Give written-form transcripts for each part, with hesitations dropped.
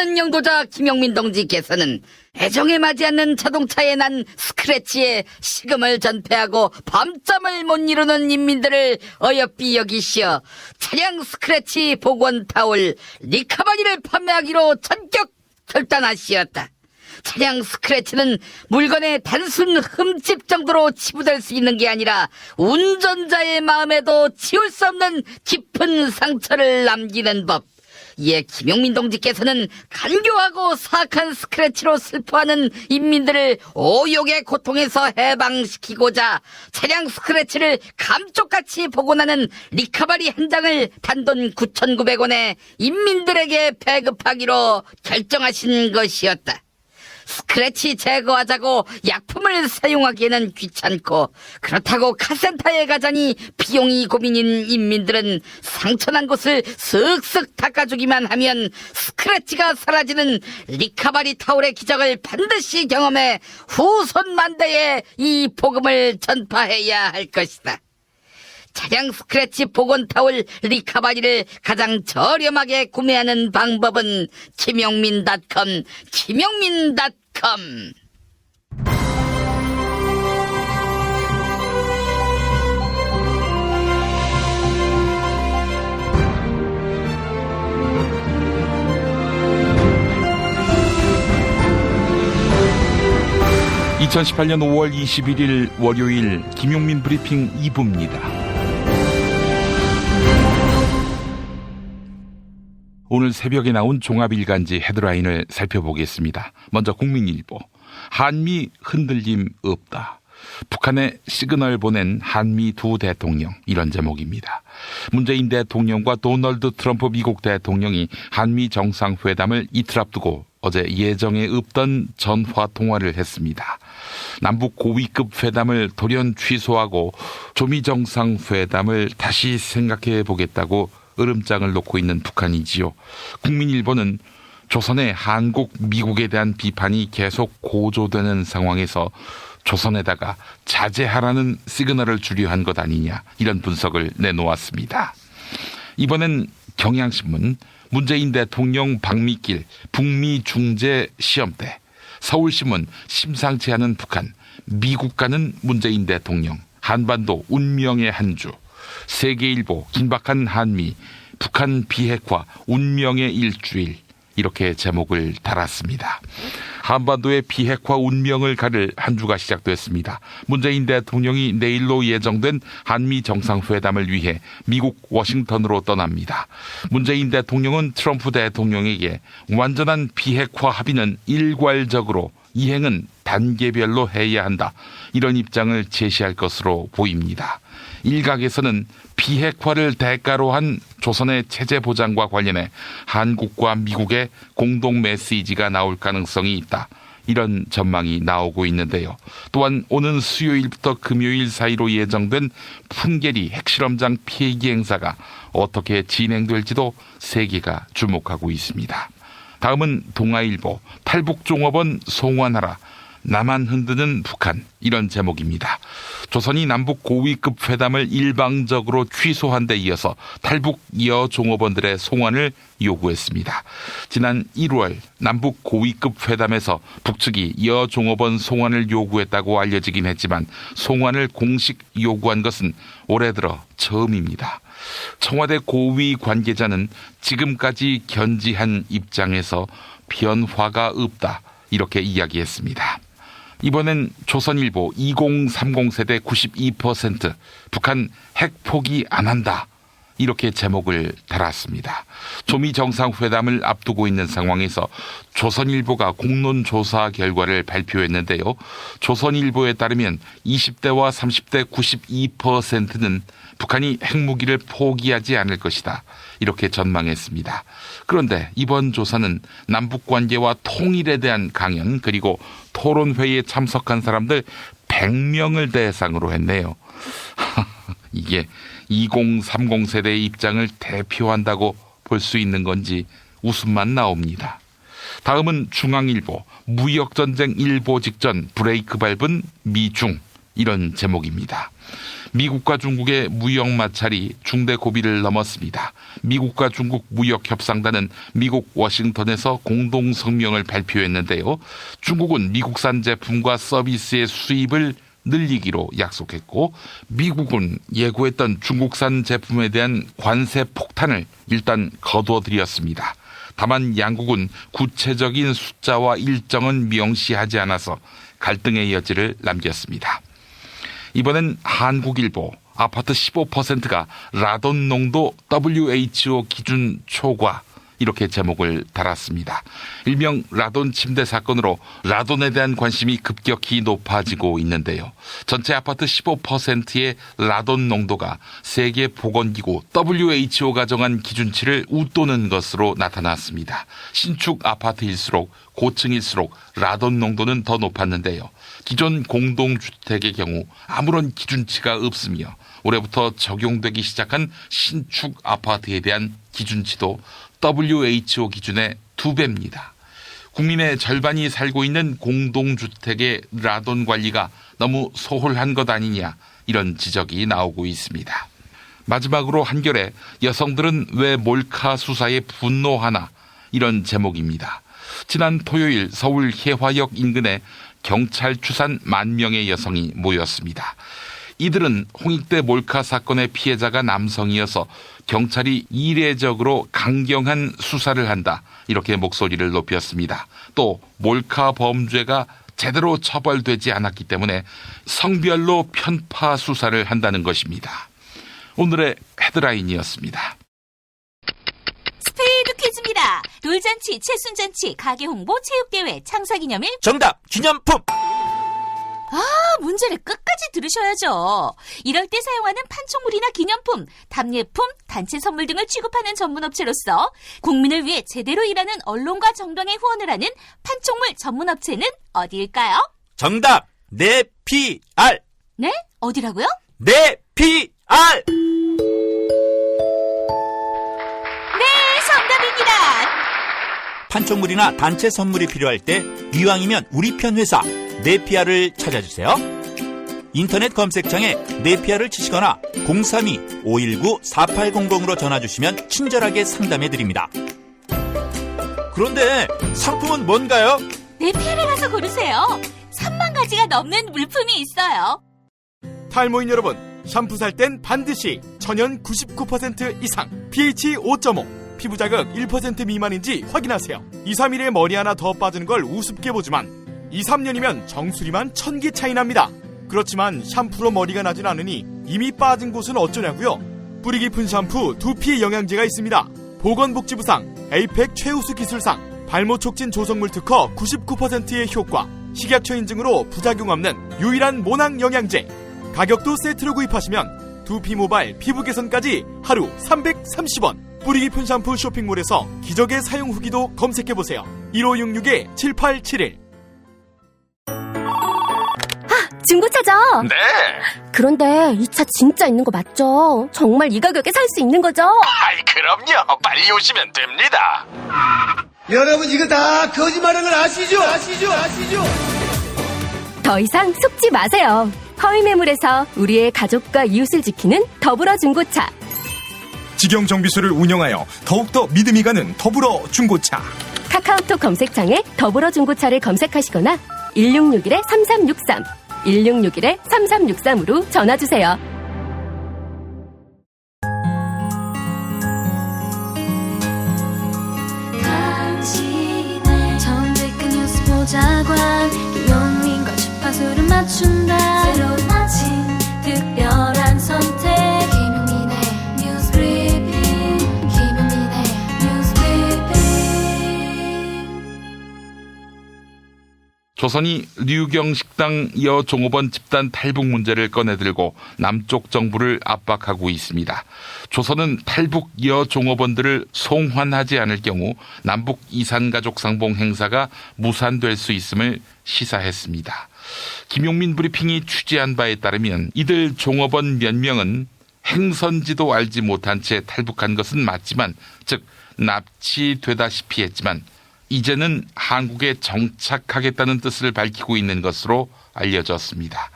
사랑하는 영도자 김용민 동지께서는 애정에 맞지 않는 자동차에 난 스크래치에 식음을 전폐하고 밤잠을 못 이루는 인민들을 어여삐 여기시어 차량 스크래치 복원 타올 리카바리를 판매하기로 전격 결단하시었다. 차량 스크래치는 물건의 단순 흠집 정도로 치부될 수 있는 게 아니라 운전자의 마음에도 지울 수 없는 깊은 상처를 남기는 법. 이에 김용민 동지께서는 간교하고 사악한 스크래치로 슬퍼하는 인민들을 오욕의 고통에서 해방시키고자 차량 스크래치를 감쪽같이 복원하는 리카바리 한 장을 단돈 9,900원에 인민들에게 배급하기로 결정하신 것이었다. 스크래치 제거하자고 약품을 사용하기에는 귀찮고 그렇다고 카센터에 가자니 비용이 고민인 인민들은 상처난 곳을 쓱쓱 닦아주기만 하면 스크래치가 사라지는 리카바리 타올의 기적을 반드시 경험해 후손 만대에 이 복음을 전파해야 할 것이다. 차량 스크래치 복원 타올 리카바리를 가장 저렴하게 구매하는 방법은 김용민.com. 2018년 5월 21일 월요일 김용민 브리핑 2부입니다. 오늘 새벽에 나온 종합일간지 헤드라인을 살펴보겠습니다. 먼저 국민일보. 한미 흔들림 없다. 북한에 시그널 보낸 한미 두 대통령, 이런 제목입니다. 문재인 대통령과 도널드 트럼프 미국 대통령이 한미 정상회담을 이틀 앞두고 어제 예정에 없던 전화 통화를 했습니다. 남북 고위급 회담을 돌연 취소하고 조미 정상회담을 다시 생각해 보겠다고 으름장을 놓고 있는 북한이지요. 국민일보는 조선의 한국, 미국에 대한 비판이 계속 고조되는 상황에서 조선에다가 자제하라는 시그널을 주려 한 것 아니냐, 이런 분석을 내놓았습니다. 이번엔 경향신문 문재인 대통령 방미길 북미 중재 시험대, 서울신문 심상치 않은 북한, 미국 가는 문재인 대통령, 한반도 운명의 한 주, 세계일보 긴박한 한미, 북한 비핵화 운명의 일주일, 이렇게 제목을 달았습니다. 한반도의 비핵화 운명을 가를 한 주가 시작됐습니다. 문재인 대통령이 내일로 예정된 한미 정상회담을 위해 미국 워싱턴으로 떠납니다. 문재인 대통령은 트럼프 대통령에게 완전한 비핵화 합의는 일괄적으로, 이행은 단계별로 해야 한다, 이런 입장을 제시할 것으로 보입니다. 일각에서는 비핵화를 대가로 한 조선의 체제 보장과 관련해 한국과 미국의 공동 메시지가 나올 가능성이 있다, 이런 전망이 나오고 있는데요. 또한 오는 수요일부터 금요일 사이로 예정된 풍계리 핵실험장 폐기 행사가 어떻게 진행될지도 세계가 주목하고 있습니다. 다음은 동아일보. 탈북종업원 송환하라, 나만 흔드는 북한, 이런 제목입니다. 조선이 남북 고위급 회담을 일방적으로 취소한 데 이어서 탈북 여종업원들의 송환을 요구했습니다. 지난 1월 남북 고위급 회담에서 북측이 여종업원 송환을 요구했다고 알려지긴 했지만 송환을 공식 요구한 것은 올해 들어 처음입니다. 청와대 고위 관계자는 지금까지 견지한 입장에서 변화가 없다, 이렇게 이야기했습니다. 이번엔 조선일보 2030 세대 92% 북한 핵 포기 안 한다, 이렇게 제목을 달았습니다. 조미 정상회담을 앞두고 있는 상황에서 조선일보가 공론조사 결과를 발표했는데요. 조선일보에 따르면 20대와 30대 92%는 북한이 핵무기를 포기하지 않을 것이다, 이렇게 전망했습니다. 그런데 이번 조사는 남북관계와 통일에 대한 강연, 그리고 토론회에 참석한 사람들 100명을 대상으로 했네요. 이게 2030 세대의 입장을 대표한다고 볼 수 있는 건지 웃음만 나옵니다. 다음은 중앙일보. 무역전쟁 일보 직전 브레이크 밟은 미중, 이런 제목입니다. 미국과 중국의 무역 마찰이 중대 고비를 넘었습니다. 미국과 중국 무역협상단은 미국 워싱턴에서 공동 성명을 발표했는데요. 중국은 미국산 제품과 서비스의 수입을 늘리기로 약속했고, 미국은 예고했던 중국산 제품에 대한 관세 폭탄을 일단 거둬들였습니다. 다만 양국은 구체적인 숫자와 일정은 명시하지 않아서 갈등의 여지를 남겼습니다. 이번엔 한국일보 아파트 15%가 라돈 농도 WHO 기준 초과, 이렇게 제목을 달았습니다. 일명 라돈 침대 사건으로 라돈에 대한 관심이 급격히 높아지고 있는데요. 전체 아파트 15%의 라돈 농도가 세계보건기구 WHO가 정한 기준치를 웃도는 것으로 나타났습니다. 신축 아파트일수록 고층일수록 라돈 농도는 더 높았는데요. 기존 공동주택의 경우 아무런 기준치가 없으며 올해부터 적용되기 시작한 신축 아파트에 대한 기준치도 WHO 기준의 2배입니다. 국민의 절반이 살고 있는 공동주택의 라돈 관리가 너무 소홀한 것 아니냐, 이런 지적이 나오고 있습니다. 마지막으로 한겨레 여성들은 왜 몰카 수사에 분노하나, 이런 제목입니다. 지난 토요일 서울 해화역 인근에 경찰 추산 10,000명의 여성이 모였습니다. 이들은 홍익대 몰카 사건의 피해자가 남성이어서 경찰이 이례적으로 강경한 수사를 한다, 이렇게 목소리를 높였습니다. 또 몰카 범죄가 제대로 처벌되지 않았기 때문에 성별로 편파 수사를 한다는 것입니다. 오늘의 헤드라인이었습니다. 스피드 퀴즈입니다. 돌잔치, 칠순잔치, 가게 홍보, 체육대회, 창사기념일. 정답! 기념품! 문제를 끝까지 들으셔야죠. 이럴 때 사용하는 판촉물이나 기념품, 답례품, 단체 선물 등을 취급하는 전문업체로서 국민을 위해 제대로 일하는 언론과 정당에 후원을 하는 판촉물 전문업체는 어디일까요? 정답! 네피알! 네? 어디라고요? 네피알! 네, 정답입니다. 판촉물이나 단체 선물이 필요할 때 이왕이면 우리 편 회사 네피알을 찾아주세요. 인터넷 검색창에 네피알을 치시거나 032-519-4800으로 전화주시면 친절하게 상담해드립니다. 그런데 상품은 뭔가요? 네피알에 가서 고르세요. 3만 가지가 넘는 물품이 있어요. 탈모인 여러분, 샴푸 살 땐 반드시 천연 99% 이상, pH 5.5, 피부 자극 1% 미만인지 확인하세요. 2, 3일에 머리 하나 더 빠지는 걸 우습게 보지만 2, 3년이면 정수리만 1000개 차이 납니다. 그렇지만 샴푸로 머리가 나진 않으니 이미 빠진 곳은 어쩌냐고요? 뿌리 깊은 샴푸 두피 영양제가 있습니다. 보건복지부상, 에이펙 최우수 기술상, 발모 촉진 조성물 특허 99%의 효과, 식약처 인증으로 부작용 없는 유일한 모낭 영양제. 가격도 세트로 구입하시면 두피 모발, 피부 개선까지 하루 330원. 뿌리 깊은 샴푸 쇼핑몰에서 기적의 사용 후기도 검색해보세요. 1566-7871. 중고차죠? 네. 그런데 이 차 진짜 있는 거 맞죠? 정말 이 가격에 살 수 있는 거죠? 아이, 그럼요. 빨리 오시면 됩니다. 여러분 이거 다 거짓말하는 걸 아시죠? 더 이상 속지 마세요. 허위 매물에서 우리의 가족과 이웃을 지키는 더불어 중고차. 직영 정비소를 운영하여 더욱더 믿음이 가는 더불어 중고차. 카카오톡 검색창에 더불어 중고차를 검색하시거나 1661-3363, 1661-3363으로 전화주세요. 당신의 정직한 뉴스 보좌관 김용민과 주파수를 맞춘다. 새로운 아침 특별한 선택 김용민의 뉴스 브리핑. 김용민의 뉴스 브리핑. 조선이 류경 식당 여 종업원 집단 탈북 문제를 꺼내들고 남쪽 정부를 압박하고 있습니다. 조선은 탈북 여 종업원들을 송환하지 않을 경우 남북 이산가족 상봉 행사가 무산될 수 있음을 시사했습니다. 김용민 브리핑이 취재한 바에 따르면 이들 종업원 몇 명은 행선지도 알지 못한 채 탈북한 것은 맞지만, 즉 납치되다시피 했지만 이제는 한국에 정착하겠다는 뜻을 밝히고 있는 것으로 알려졌습니다.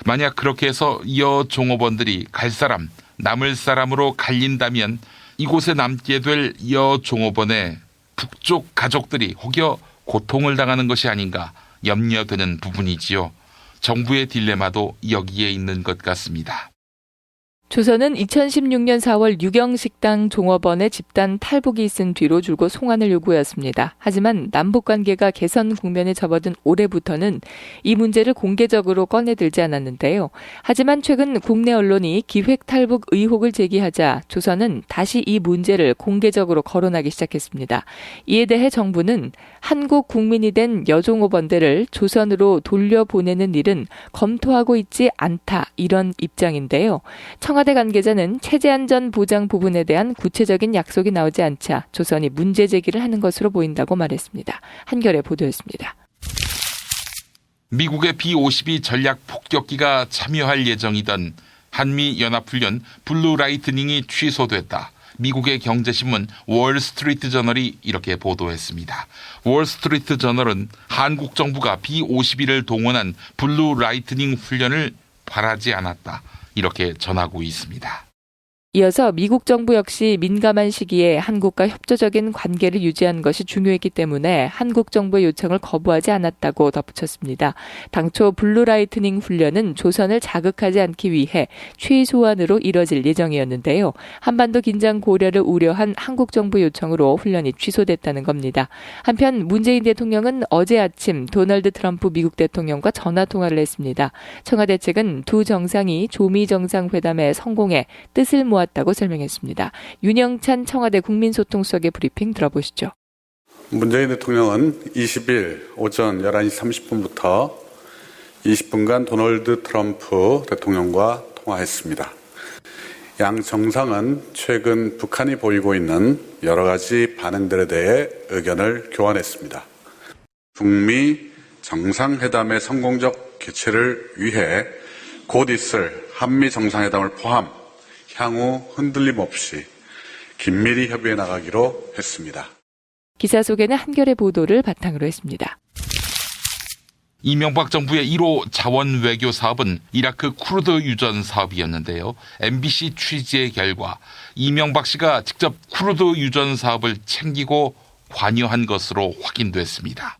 만약 그렇게 해서 여종업원들이 갈 사람, 남을 사람으로 갈린다면 이곳에 남게 될 여종업원의 북쪽 가족들이 혹여 고통을 당하는 것이 아닌가 염려되는 부분이지요. 정부의 딜레마도 여기에 있는 것 같습니다. 조선은 2016년 4월 유경식당 종업원의 집단 탈북이 있은 뒤로 줄곧 송환을 요구했습니다. 하지만 남북관계가 개선 국면에 접어든 올해부터는 이 문제를 공개적으로 꺼내들지 않았는데요. 하지만 최근 국내 언론이 기획 탈북 의혹을 제기하자 조선은 다시 이 문제를 공개적으로 거론하기 시작했습니다. 이에 대해 정부는 한국 국민이 된 여종업원들을 조선으로 돌려보내는 일은 검토하고 있지 않다, 이런 입장인데요. 청와대 관계자는 체제안전 보장 부분에 대한 구체적인 약속이 나오지 않자 조선이 문제 제기를 하는 것으로 보인다고 말했습니다. 한겨레 보도였습니다. 미국의 B-52 전략 폭격기가 참여할 예정이던 한미연합훈련 블루 라이트닝이 취소됐다. 미국의 경제신문 월스트리트 저널이 이렇게 보도했습니다. 월스트리트 저널은 한국 정부가 B-52를 동원한 블루 라이트닝 훈련을 바라지 않았다, 이렇게 전하고 있습니다. 이어서 미국 정부 역시 민감한 시기에 한국과 협조적인 관계를 유지하는 것이 중요했기 때문에 한국 정부의 요청을 거부하지 않았다고 덧붙였습니다. 당초 블루라이트닝 훈련은 조선을 자극하지 않기 위해 최소한으로 이뤄질 예정이었는데요. 한반도 긴장 고려를 우려한 한국 정부 요청으로 훈련이 취소됐다는 겁니다. 한편 문재인 대통령은 어제 아침 도널드 트럼프 미국 대통령과 전화 통화를 했습니다. 청와대 측은 두 정상이 조미 정상회담에 성공해 뜻을 모았다고 설명했습니다. 윤영찬 청와대 국민소통수석의 브리핑 들어보시죠. 문재인 대통령은 20일 오전 11시 30분부터 20분간 도널드 트럼프 대통령과 통화했습니다. 양 정상은 최근 북한이 보이고 있는 여러 가지 반응들에 대해 의견을 교환했습니다. 북미 정상회담의 성공적 개최를 위해 곧 있을 한미 정상회담을 포함 향후 흔들림 없이 긴밀히 협의해 나가기로 했습니다. 기사 소개는 한겨레 보도를 바탕으로 했습니다. 이명박 정부의 1호 자원 외교 사업은 이라크 쿠르드 유전 사업이었는데요. MBC 취재의 결과 이명박 씨가 직접 쿠르드 유전 사업을 챙기고 관여한 것으로 확인됐습니다.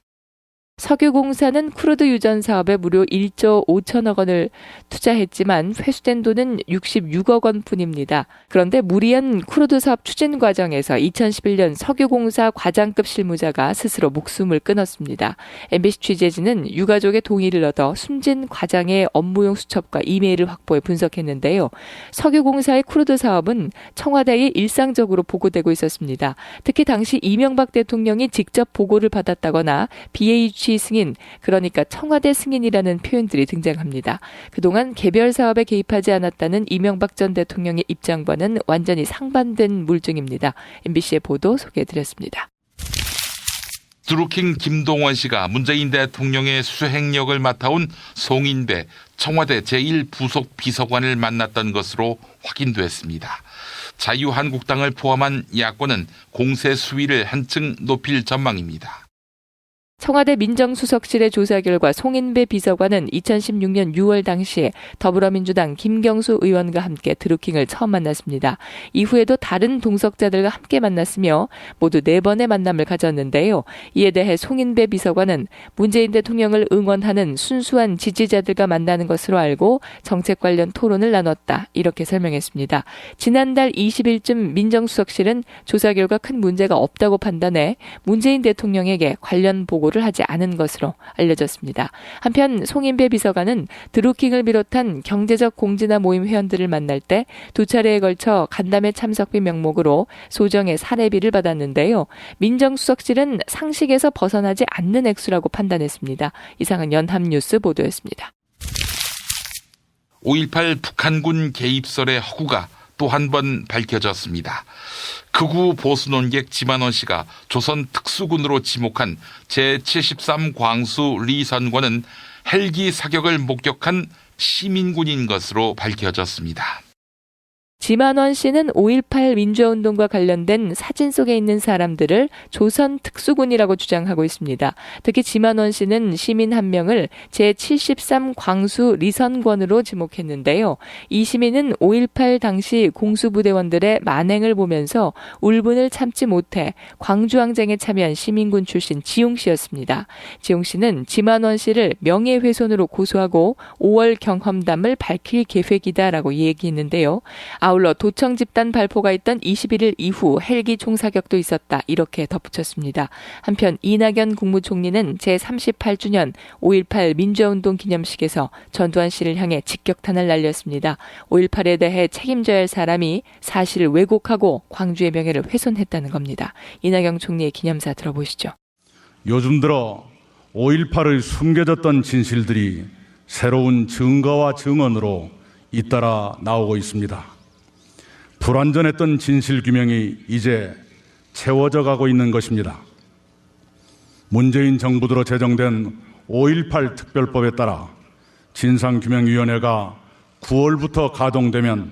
석유공사는 쿠르드 유전 사업에 무려 1조 5천억 원을 투자했지만 회수된 돈은 66억 원뿐입니다. 그런데 무리한 쿠르드 사업 추진 과정에서 2011년 석유공사 과장급 실무자가 스스로 목숨을 끊었습니다. MBC 취재진은 유가족의 동의를 얻어 숨진 과장의 업무용 수첩과 이메일을 확보해 분석했는데요. 석유공사의 쿠르드 사업은 청와대에 일상적으로 보고되고 있었습니다. 특히 당시 이명박 대통령이 직접 보고를 받았다거나 BH 승인, 그러니까 청와대 승인이라는 표현들이 등장합니다. 그동안 개별 사업에 개입하지 않았다는 이명박 전 대통령의 입장과는 완전히 상반된 물증입니다. MBC의 보도 소개해드렸습니다. 드루킹 김동원 씨가 문재인 대통령의 수행력을 맡아온 송인배 청와대 제1부속 비서관을 만났던 것으로 확인됐습니다. 자유한국당을 포함한 야권은 공세 수위를 한층 높일 전망입니다. 청와대 민정수석실의 조사 결과 송인배 비서관은 2016년 6월 당시에 더불어민주당 김경수 의원과 함께 드루킹을 처음 만났습니다. 이후에도 다른 동석자들과 함께 만났으며 모두 4번의 만남을 가졌는데요. 이에 대해 송인배 비서관은 문재인 대통령을 응원하는 순수한 지지자들과 만나는 것으로 알고 정책 관련 토론을 나눴다, 이렇게 설명했습니다. 지난달 20일쯤 민정수석실은 조사 결과 큰 문제가 없다고 판단해 문재인 대통령에게 관련 보고를 하지 않은 것으로 알려졌습니다. 한편 송인배 비서관은 드루킹을 비롯한 경제적 공진화 모임 회원들을 만날 때 2차례에 걸쳐 간담회 참석비 명목으로 소정의 사례비를 받았는데요. 민정수석실은 상식에서 벗어나지 않는 액수라고 판단했습니다. 이상은 연합뉴스 보도였습니다. 5.18 북한군 개입설의 허구가 또 한 번 밝혀졌습니다. 극우 보수 논객 지만원 씨가 조선 특수군으로 지목한 제73 광수 리선관은 헬기 사격을 목격한 시민군인 것으로 밝혀졌습니다. 지만원 씨는 5.18 민주화운동과 관련된 사진 속에 있는 사람들을 조선 특수군이라고 주장하고 있습니다. 특히 지만원 씨는 시민 한 명을 제73 광수 리선권으로 지목했는데요. 이 시민은 5.18 당시 공수부대원들의 만행을 보면서 울분을 참지 못해 광주항쟁에 참여한 시민군 출신 지용 씨였습니다. 지용 씨는 지만원 씨를 명예훼손으로 고소하고 5월 경험담을 밝힐 계획이다라고 얘기했는데요. 아울러 도청 집단 발포가 있던 21일 이후 헬기 총사격도 있었다 이렇게 덧붙였습니다. 한편 이낙연 국무총리는 제38주년 5.18 민주화운동 기념식에서 전두환 씨를 향해 직격탄을 날렸습니다. 5.18에 대해 책임져야 할 사람이 사실을 왜곡하고 광주의 명예를 훼손했다는 겁니다. 이낙연 총리의 기념사 들어보시죠. 요즘 들어 5.18의 숨겨졌던 진실들이 새로운 증거와 증언으로 잇따라 나오고 있습니다. 불완전했던 진실 규명이 이제 채워져 가고 있는 것입니다. 문재인 정부 들어 제정된 5.18 특별법에 따라 진상규명위원회가 9월부터 가동되면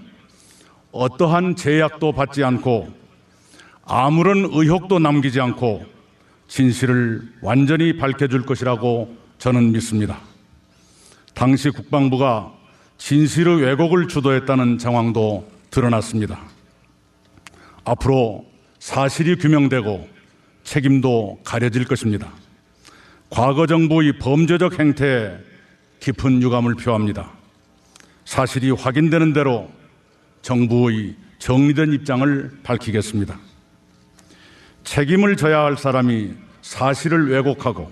어떠한 제약도 받지 않고 아무런 의혹도 남기지 않고 진실을 완전히 밝혀줄 것이라고 저는 믿습니다. 당시 국방부가 진실의 왜곡을 주도했다는 정황도 드러났습니다. 앞으로 사실이 규명되고 책임도 가려질 것입니다. 과거 정부의 범죄적 행태에 깊은 유감을 표합니다. 사실이 확인되는 대로 정부의 정리된 입장을 밝히겠습니다. 책임을 져야 할 사람이 사실을 왜곡하고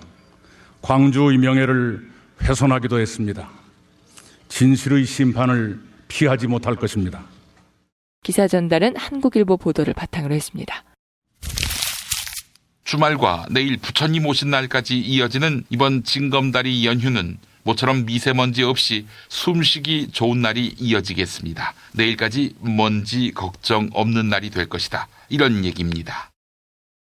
광주의 명예를 훼손하기도 했습니다. 진실의 심판을 피하지 못할 것입니다. 기사 전달은 한국일보 보도를 바탕으로 했습니다. 주말과 내일 부처님 오신 날까지 이어지는 이번 징검다리 연휴는 모처럼 미세먼지 없이 숨쉬기 좋은 날이 이어지겠습니다. 내일까지 먼지 걱정 없는 날이 될 것이다. 이런 얘기입니다.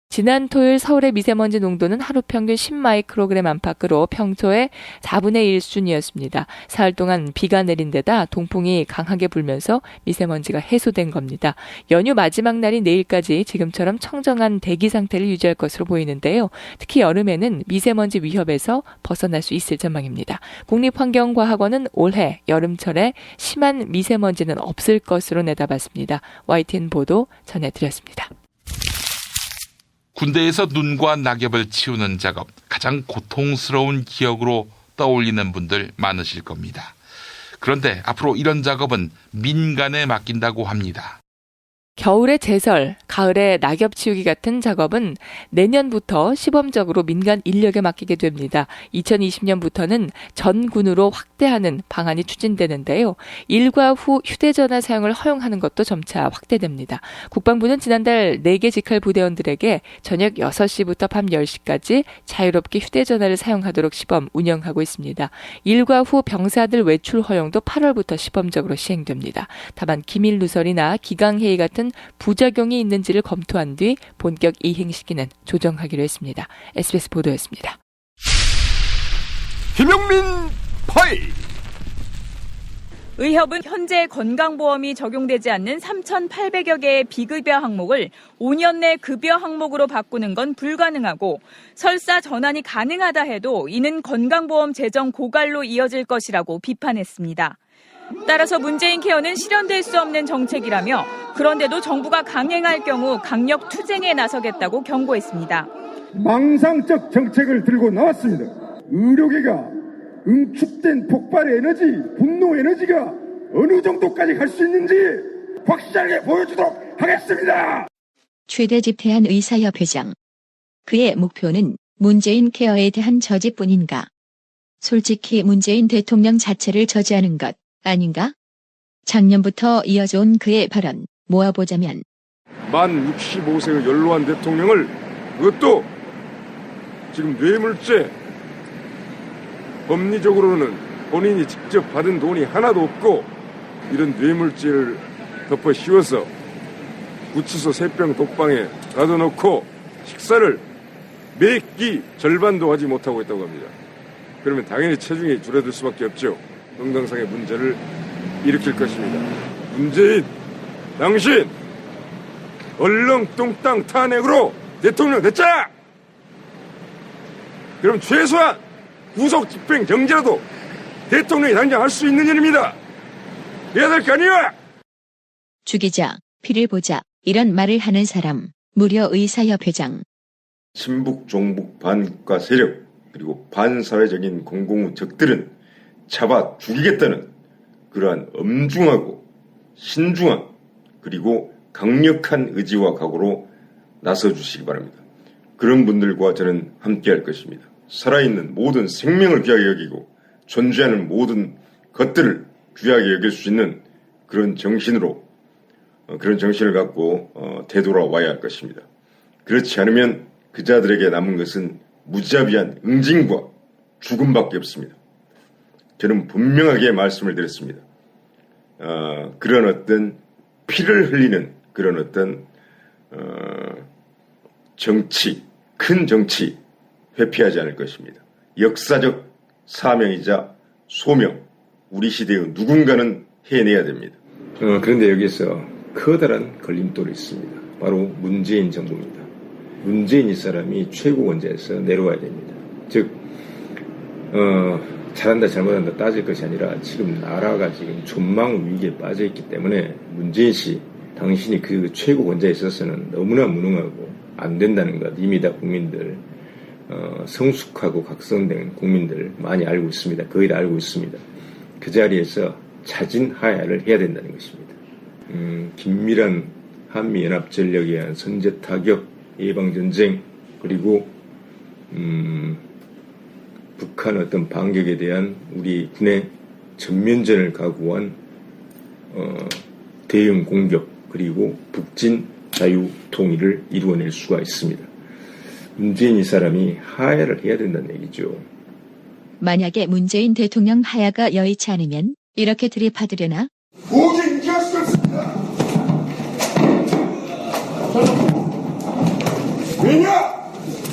지난 토요일 서울의 미세먼지 농도는 하루 평균 10마이크로그램 안팎으로 평소의 4분의 1 수준이었습니다. 사흘 동안 비가 내린 데다 동풍이 강하게 불면서 미세먼지가 해소된 겁니다. 연휴 마지막 날인 내일까지 지금처럼 청정한 대기 상태를 유지할 것으로 보이는데요. 특히 여름에는 미세먼지 위협에서 벗어날 수 있을 전망입니다. 국립환경과학원은 올해 여름철에 심한 미세먼지는 없을 것으로 내다봤습니다. YTN 보도 전해드렸습니다. 군대에서 눈과 낙엽을 치우는 작업, 가장 고통스러운 기억으로 떠올리는 분들 많으실 겁니다. 그런데 앞으로 이런 작업은 민간에 맡긴다고 합니다. 겨울에 제설, 가을에 낙엽 치우기 같은 작업은 내년부터 시범적으로 민간 인력에 맡기게 됩니다. 2020년부터는 전군으로 확대하는 방안이 추진되는데요. 일과 후 휴대전화 사용을 허용하는 것도 점차 확대됩니다. 국방부는 지난달 4개 직할 부대원들에게 저녁 6시부터 밤 10시까지 자유롭게 휴대전화를 사용하도록 시범 운영하고 있습니다. 일과 후 병사들 외출 허용도 8월부터 시범적으로 시행됩니다. 다만 기밀 누설이나 기강회의 같은 부작용이 있는지를 검토한 뒤 본격 이행 시기는 조정하기로 했습니다. SBS 보도였습니다. 김용민 파이. 의협은 현재 건강보험이 적용되지 않는 3,800여 개의 비급여 항목을 5년 내 급여 항목으로 바꾸는 건 불가능하고 설사 전환이 가능하다 해도 이는 건강보험 재정 고갈로 이어질 것이라고 비판했습니다. 따라서 문재인 케어는 실현될 수 없는 정책이라며 그런데도 정부가 강행할 경우 강력 투쟁에 나서겠다고 경고했습니다. 망상적 정책을 들고 나왔습니다. 의료계가 응축된 폭발 에너지, 분노 에너지가 어느 정도까지 갈 수 있는지 확실하게 보여주도록 하겠습니다. 최대 집회한 의사협 회장. 그의 목표는 문재인 케어에 대한 저지뿐인가? 솔직히 문재인 대통령 자체를 저지하는 것 아닌가? 작년부터 이어져온 그의 발언 모아보자면 만 65세의 연로한 대통령을 그것도 지금 뇌물죄 법리적으로는 본인이 직접 받은 돈이 하나도 없고 이런 뇌물죄를 덮어 씌워서 구치소 새병 독방에 가둬놓고 식사를 매 끼 절반도 하지 못하고 있다고 합니다. 그러면 당연히 체중이 줄어들 수밖에 없죠. 건강상의 문제를 일으킬 것입니다. 문재인 당신 얼렁뚱땅 탄핵으로 대통령 됐잖아. 그럼 최소한 구속 집행 정지라도 대통령이 당장 할 수 있는 일입니다. 해야 될 거 아니야? 죽이자, 피를 보자, 이런 말을 하는 사람, 무려 의사협회장. 친북, 종북, 반국가 세력, 그리고 반사회적인 공공의 적들은 잡아 죽이겠다는 그러한 엄중하고 신중한 그리고 강력한 의지와 각오로 나서주시기 바랍니다. 그런 분들과 저는 함께할 것입니다. 살아있는 모든 생명을 귀하게 여기고 존재하는 모든 것들을 귀하게 여길 수 있는 그런 정신으로 그런 정신을 갖고 되돌아와야 할 것입니다. 그렇지 않으면 그 자들에게 남은 것은 무자비한 응징과 죽음밖에 없습니다. 저는 분명하게 말씀을 드렸습니다. 그런 어떤 피를 흘리는 그런 어떤 정치, 큰 정치 회피하지 않을 것입니다. 역사적 사명이자 소명, 우리 시대의 누군가는 해내야 됩니다. 그런데 여기서 커다란 걸림돌이 있습니다. 바로 문재인 정부입니다. 문재인 이 사람이 최고권자에서 내려와야 됩니다. 즉 잘한다 잘못한다 따질 것이 아니라 지금 나라가 지금 존망 위기에 빠져 있기 때문에 문재인 씨 당신이 그 최고권자에 있어서는 너무나 무능하고 안 된다는 것 이미 다 국민들 성숙하고 각성된 국민들 많이 알고 있습니다. 거의 다 알고 있습니다. 그 자리에서 자진하야를 해야 된다는 것입니다. 긴밀한 한미연합전력에 의한 선제타격, 예방전쟁, 그리고 북한 어떤 반격에 대한 우리 군의 전면전을 각오한 대응 공격, 그리고 북진 자유 통일을 이루어낼 수가 있습니다. 문재인 이 사람이 하야를 해야 된다는 얘기죠. 만약에 문재인 대통령 하야가 여의치 않으면 이렇게 들이받으려나? 오직 인정할 수 없습니다. 왜냐?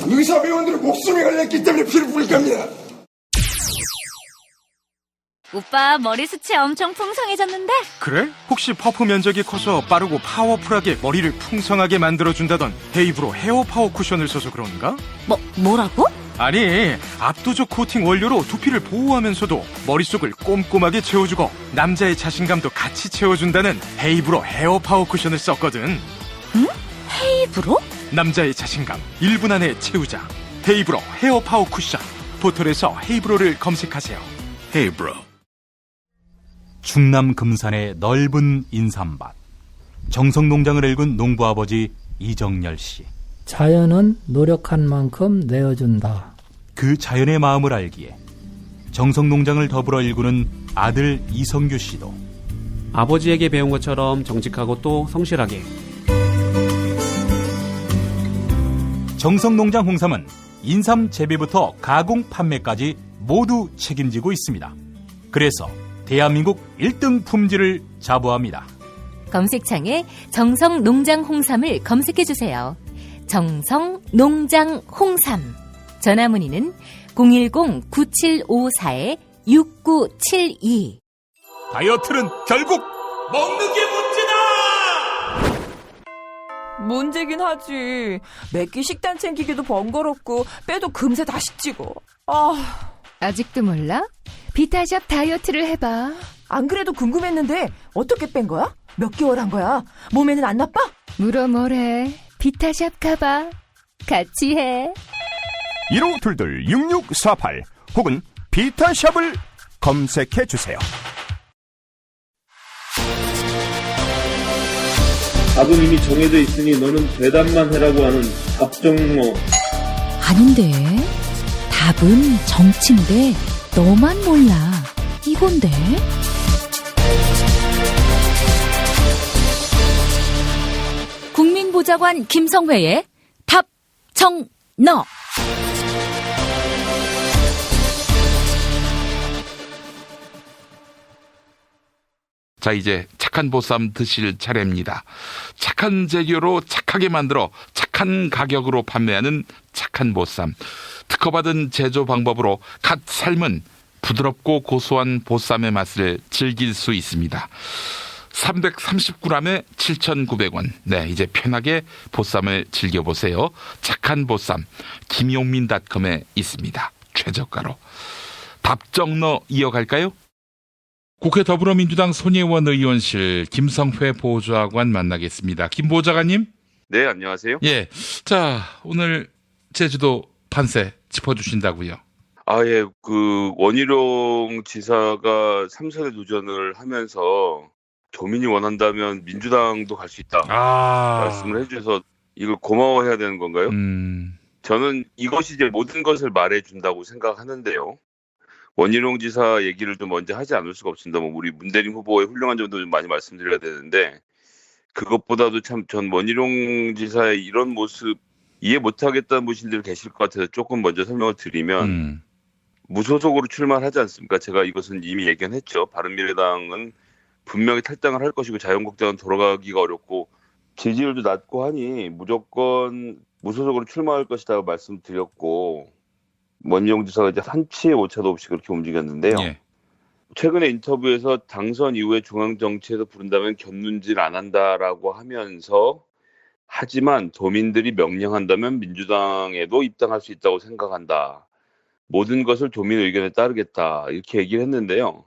의사배우들의 목숨이 걸렸기 때문에 피를 뿌릴 겁니다. 오빠 머리숱이 엄청 풍성해졌는데? 그래? 혹시 퍼프 면적이 커서 빠르고 파워풀하게 머리를 풍성하게 만들어준다던 헤이브로 헤어 파워 쿠션을 써서 그런가? 뭐라고? 아니, 압도적 코팅 원료로 두피를 보호하면서도 머릿속을 꼼꼼하게 채워주고 남자의 자신감도 같이 채워준다는 헤이브로 헤어 파워 쿠션을 썼거든. 응? 헤이브로? 남자의 자신감 1분 안에 채우자. 헤이브로 헤어 파워 쿠션. 포털에서 헤이브로를 검색하세요. 헤이브로. 충남 금산의 넓은 인삼밭. 정성농장을 일군 농부아버지 이정열 씨. 자연은 노력한 만큼 내어준다. 그 자연의 마음을 알기에 정성농장을 더불어 일구는 아들 이성규 씨도 아버지에게 배운 것처럼 정직하고 또 성실하게. 정성농장 홍삼은 인삼 재배부터 가공 판매까지 모두 책임지고 있습니다. 그래서 대한민국 1등 품질을 자부합니다. 검색창에 정성농장 홍삼을 검색해주세요. 정성농장 홍삼. 전화문의는 010-9754-6972. 다이어트는 결국 먹는 게 문제다! 문제긴 하지. 매끼 식단 챙기기도 번거롭고 빼도 금세 다시 찌고. 아직도 몰라? 비타샵 다이어트를 해봐. 안 그래도 궁금했는데 어떻게 뺀 거야? 몇 개월 한 거야? 몸에는 안 나빠? 물어 뭐래. 비타샵 가봐. 같이 해. 1522-6648 혹은 비타샵을 검색해주세요. 답은 이미 정해져 있으니 너는 대답만 해라고 하는 답정너. 아닌데. 답은 정치인데 너만 몰라. 이건데. 국민보좌관 김성회의 답정너. 자, 이제 착한 보쌈 드실 차례입니다. 착한 재료로 착하게 만들어 착한 가격으로 판매하는 착한 보쌈. 특허받은 제조 방법으로 갓 삶은 부드럽고 고소한 보쌈의 맛을 즐길 수 있습니다. 330g에 7,900원. 네, 이제 편하게 보쌈을 즐겨보세요. 착한 보쌈 김용민닷컴에 있습니다. 최저가로. 답정너 이어갈까요? 국회 더불어민주당 손혜원 의원실 김성회 보좌관 만나겠습니다. 김 보좌관님. 네, 안녕하세요. 예, 자 오늘 제주도 판세 짚어주신다고요. 예, 원희룡 지사가 3선에 도전을 하면서 도민이 원한다면 민주당도 갈 수 있다 말씀을 해주셔서 이걸 고마워해야 되는 건가요? 저는 이것이 이제 모든 것을 말해준다고 생각하는데요. 원희룡 지사 얘기를 좀 먼저 하지 않을 수가 없습니다. 우리 문대림 후보의 훌륭한 점도 좀 많이 말씀드려야 되는데 그것보다도 참 전 원희룡 지사의 이런 모습 이해 못하겠다는 분들이 계실 것 같아서 조금 먼저 설명을 드리면 무소속으로 출마하지 않습니까? 제가 이것은 이미 예견했죠. 바른미래당은 분명히 탈당을 할 것이고 자유한국당은 돌아가기가 어렵고 지지율도 낮고 하니 무조건 무소속으로 출마할 것이라고 말씀드렸고 원희룡 지사가 이제 한치의 오차도 없이 그렇게 움직였는데요. 예. 최근에 인터뷰에서 당선 이후에 중앙정치에서 부른다면 견눈질 안 한다라고 하면서 하지만 도민들이 명령한다면 민주당에도 입당할 수 있다고 생각한다. 모든 것을 도민 의견에 따르겠다. 이렇게 얘기를 했는데요.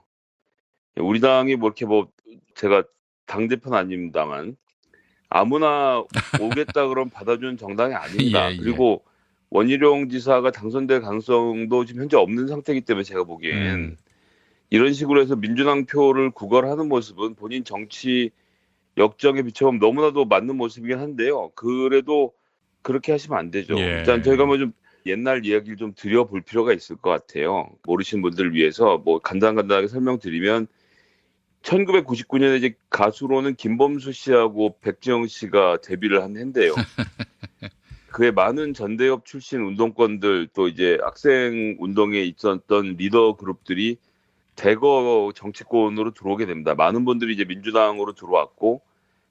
우리 당이 제가 당대표는 아닙니다만 아무나 오겠다 그러면 받아주는 정당이 아닙니다. 예. 그리고 원희룡 지사가 당선될 가능성도 지금 현재 없는 상태이기 때문에 제가 보기엔 이런 식으로 해서 민주당 표를 구걸하는 모습은 본인 정치 역정에 비춰보면 너무나도 맞는 모습이긴 한데요. 그래도 그렇게 하시면 안 되죠. 예. 일단 저희가 좀 옛날 이야기를 좀 드려볼 필요가 있을 것 같아요. 모르시는 분들을 위해서 간단하게 설명드리면 1999년에 이제 가수로는 김범수 씨하고 백지영 씨가 데뷔를 한 해인데요. 그에 많은 전대협 출신 운동권들 또 이제 학생 운동에 있었던 리더 그룹들이 대거 정치권으로 들어오게 됩니다. 많은 분들이 이제 민주당으로 들어왔고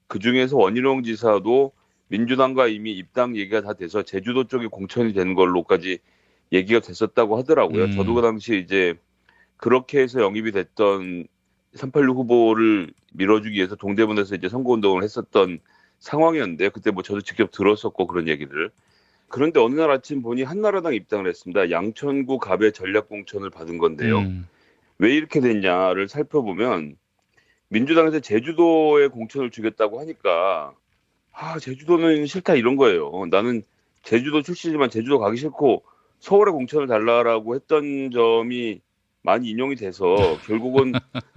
그중에서 원희룡 지사도 민주당과 이미 입당 얘기가 다 돼서 제주도 쪽에 공천이 되는 걸로까지 얘기가 됐었다고 하더라고요. 저도 그 당시 이제 그렇게 해서 영입이 됐던 386 후보를 밀어주기 위해서 동대문에서 이제 선거운동을 했었던 상황이었는데 그때 저도 직접 들었었고 그런 얘기를. 그런데 어느 날 아침 보니 한나라당 입당을 했습니다. 양천구 갑의 전략공천을 받은 건데요. 왜 이렇게 됐냐를 살펴보면 민주당에서 제주도에 공천을 주겠다고 하니까 제주도는 싫다 이런 거예요. 나는 제주도 출신이지만 제주도 가기 싫고 서울에 공천을 달라라고 했던 점이 많이 인용이 돼서 결국은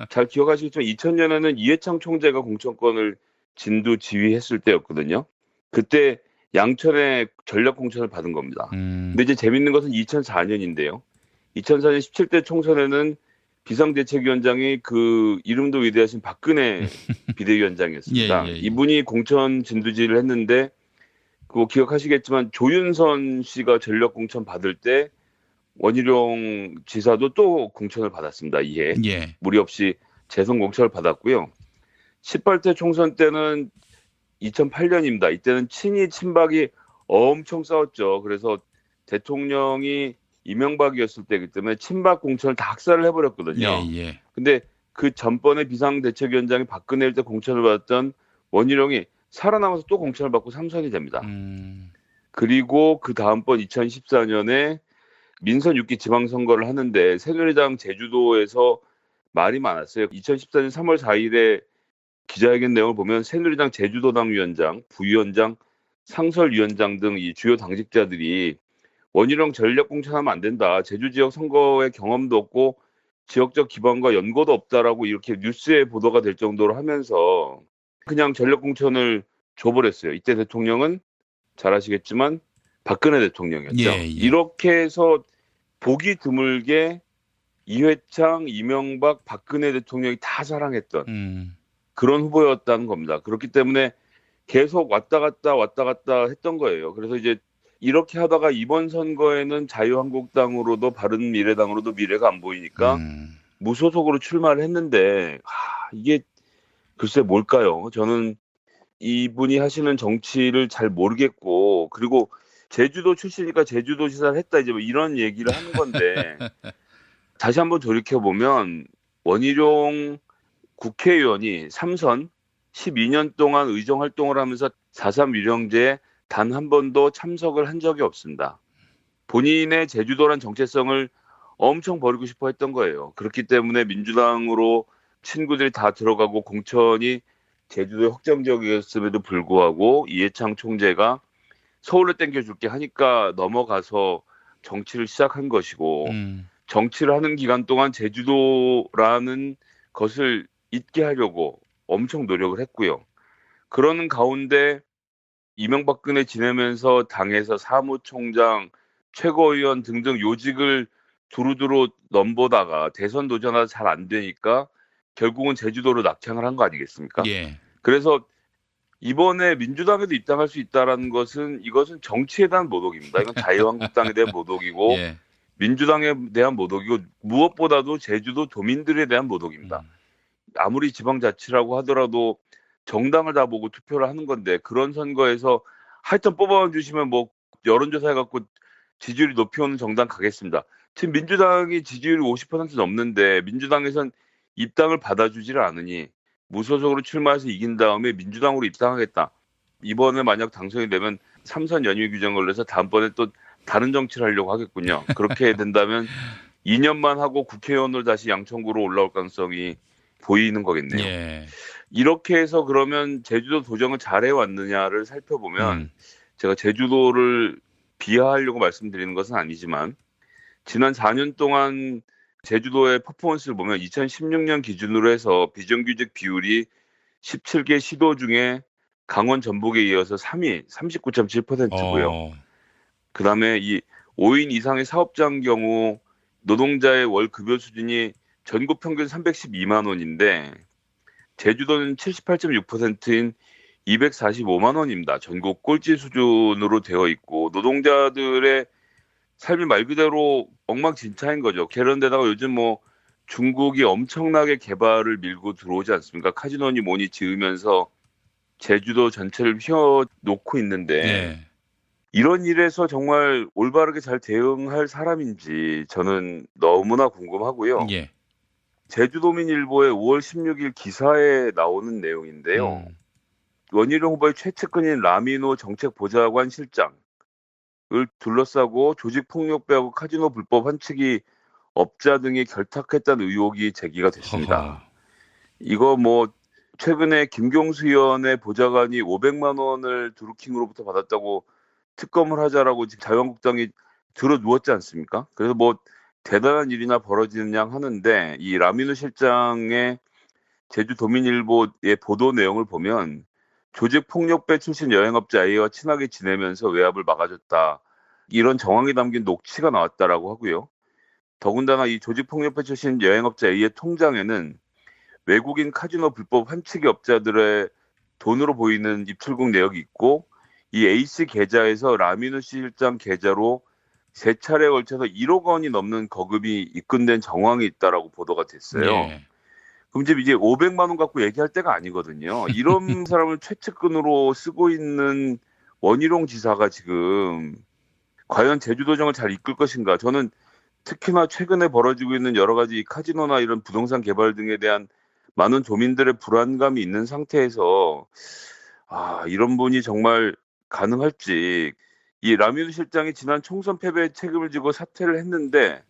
잘 기억하시겠지만 2000년에는 이해창 총재가 공천권을 진두 지휘했을 때였거든요. 그때 양천에 전략 공천을 받은 겁니다. 근데 이제 재밌는 것은 2004년인데요. 2004년 17대 총선에는 비상대책위원장이 그 이름도 위대하신 박근혜 비대위원장이었습니다. 예. 이분이 공천 진두지를 했는데 그거 기억하시겠지만 조윤선 씨가 전략 공천 받을 때 원희룡 지사도 또 공천을 받았습니다. 이해 무리 없이 재선 공천을 받았고요. 18대 총선 때는 2008년입니다. 이때는 친이 친박이 엄청 싸웠죠. 그래서 대통령이 이명박이었을 때이기 때문에 친박 공천을 다 학살을 해버렸거든요. 근데 그 전번에 비상대책위원장이 박근혜일 때 공천을 받았던 원희룡이 살아남아서 또 공천을 받고 3선이 됩니다. 그리고 그 다음번 2014년에 민선 6기 지방선거를 하는데 새누리당 제주도에서 말이 많았어요. 2014년 3월 4일에 기자회견 내용을 보면 새누리당 제주도당 위원장, 부위원장, 상설위원장 등 이 주요 당직자들이 원희룡 전략 공천하면 안 된다. 제주 지역 선거에 경험도 없고 지역적 기반과 연고도 없다라고 이렇게 뉴스에 보도가 될 정도로 하면서 그냥 전략 공천을 줘버렸어요. 이때 대통령은 잘 아시겠지만 박근혜 대통령이었죠. 이렇게 해서 보기 드물게 이회창, 이명박, 박근혜 대통령이 다 사랑했던 그런 후보였다는 겁니다. 그렇기 때문에 계속 왔다 갔다 했던 거예요. 그래서 이제 이렇게 하다가 이번 선거에는 자유한국당으로도 바른미래당으로도 미래가 안 보이니까 무소속으로 출마를 했는데 이게 글쎄 뭘까요? 저는 이분이 하시는 정치를 잘 모르겠고 그리고 제주도 출신이니까 제주도지사를 했다 이제 이런 얘기를 하는 건데 다시 한번 돌이켜보면 원희룡 국회의원이 3선 12년 동안 의정 활동을 하면서 4.3 위령제에 단 한 번도 참석을 한 적이 없습니다. 본인의 제주도란 정체성을 엄청 버리고 싶어 했던 거예요. 그렇기 때문에 민주당으로 친구들이 다 들어가고 공천이 제주도에 확정적이었음에도 불구하고 이해창 총재가 서울로 땡겨줄게 하니까 넘어가서 정치를 시작한 것이고 정치를 하는 기간 동안 제주도라는 것을 잊게 하려고 엄청 노력을 했고요. 그러는 가운데 이명박근혜 지내면서 당에서 사무총장, 최고위원 등등 요직을 두루두루 넘보다가 대선 도전하다 잘 안 되니까 결국은 제주도로 낙향을 한 거 아니겠습니까? 예. 그래서 이번에 민주당에도 입당할 수 있다는 것은 이것은 정치에 대한 모독입니다. 이건 자유한국당에 대한 모독이고 예. 민주당에 대한 모독이고 무엇보다도 제주도 도민들에 대한 모독입니다. 아무리 지방자치라고 하더라도 정당을 다 보고 투표를 하는 건데 그런 선거에서 하여튼 뽑아주시면 뭐 여론조사 해갖고 지지율이 높여오는 정당 가겠습니다. 지금 민주당이 지지율이 50% 넘는데 민주당에선 입당을 받아주지를 않으니 무소속으로 출마해서 이긴 다음에 민주당으로 입당하겠다. 이번에 만약 당선이 되면 3선 연휴 규정 걸려서 다음번에 또 다른 정치를 하려고 하겠군요. 그렇게 된다면 2년만 하고 국회의원으로 다시 양천구로 올라올 가능성이 보이는 거겠네요. 예. 이렇게 해서 그러면 제주도 도정을 잘해왔느냐를 살펴보면 제가 제주도를 비하하려고 말씀드리는 것은 아니지만 지난 4년 동안 제주도의 퍼포먼스를 보면 2016년 기준으로 해서 비정규직 비율이 17개 시도 중에 강원 전북에 이어서 3위 39.7%고요. 그다음에 이 5인 이상의 사업자인 경우 노동자의 월 급여 수준이 전국 평균 312만 원인데 제주도는 78.6%인 245만 원입니다. 전국 꼴찌 수준으로 되어 있고 노동자들의 삶이 말 그대로 엉망진창인 거죠. 그런데다가 요즘 뭐 중국이 엄청나게 개발을 밀고 들어오지 않습니까? 카지노니 뭐니 지으면서 제주도 전체를 휘어놓고 있는데 네. 이런 일에서 정말 올바르게 잘 대응할 사람인지 저는 너무나 궁금하고요. 예. 제주도민일보의 5월 16일 기사에 나오는 내용인데요. 원희룡 후보의 최측근인 라미노 정책보좌관 실장을 둘러싸고 조직폭력배하고 카지노 불법 환치기 업자 등이 결탁했다는 의혹이 제기가 됐습니다. 이거 뭐 최근에 김경수 의원의 보좌관이 500만 원을 드루킹으로부터 받았다고 특검을 하자라고 지금 자유한국당이 들어 누웠지 않습니까? 그래서 뭐 대단한 일이나 벌어지는 양 하는데 이 라미노 실장의 제주도민일보의 보도 내용을 보면 조직폭력배 출신 여행업자 A와 친하게 지내면서 외압을 막아줬다. 이런 정황이 담긴 녹취가 나왔다라고 하고요. 더군다나 이 조직폭력배 출신 여행업자 A의 통장에는 외국인 카지노 불법 환치기 업자들의 돈으로 보이는 입출국 내역이 있고 이 A씨 계좌에서 라미노 실장 계좌로 3차례에 걸쳐서 1억 원이 넘는 거금이 입금된 정황이 있다라고 보도가 됐어요. 네. 그럼 이제 500만 원 갖고 얘기할 때가 아니거든요. 이런 사람을 최측근으로 쓰고 있는 원희룡 지사가 지금 과연 제주도정을 잘 이끌 것인가? 저는 특히나 최근에 벌어지고 있는 여러 가지 카지노나 이런 부동산 개발 등에 대한 많은 도민들의 불안감이 있는 상태에서 이런 분이 정말 가능할지. 이 라미노 실장이 지난 총선 패배에 책임을 지고 사퇴를 했는데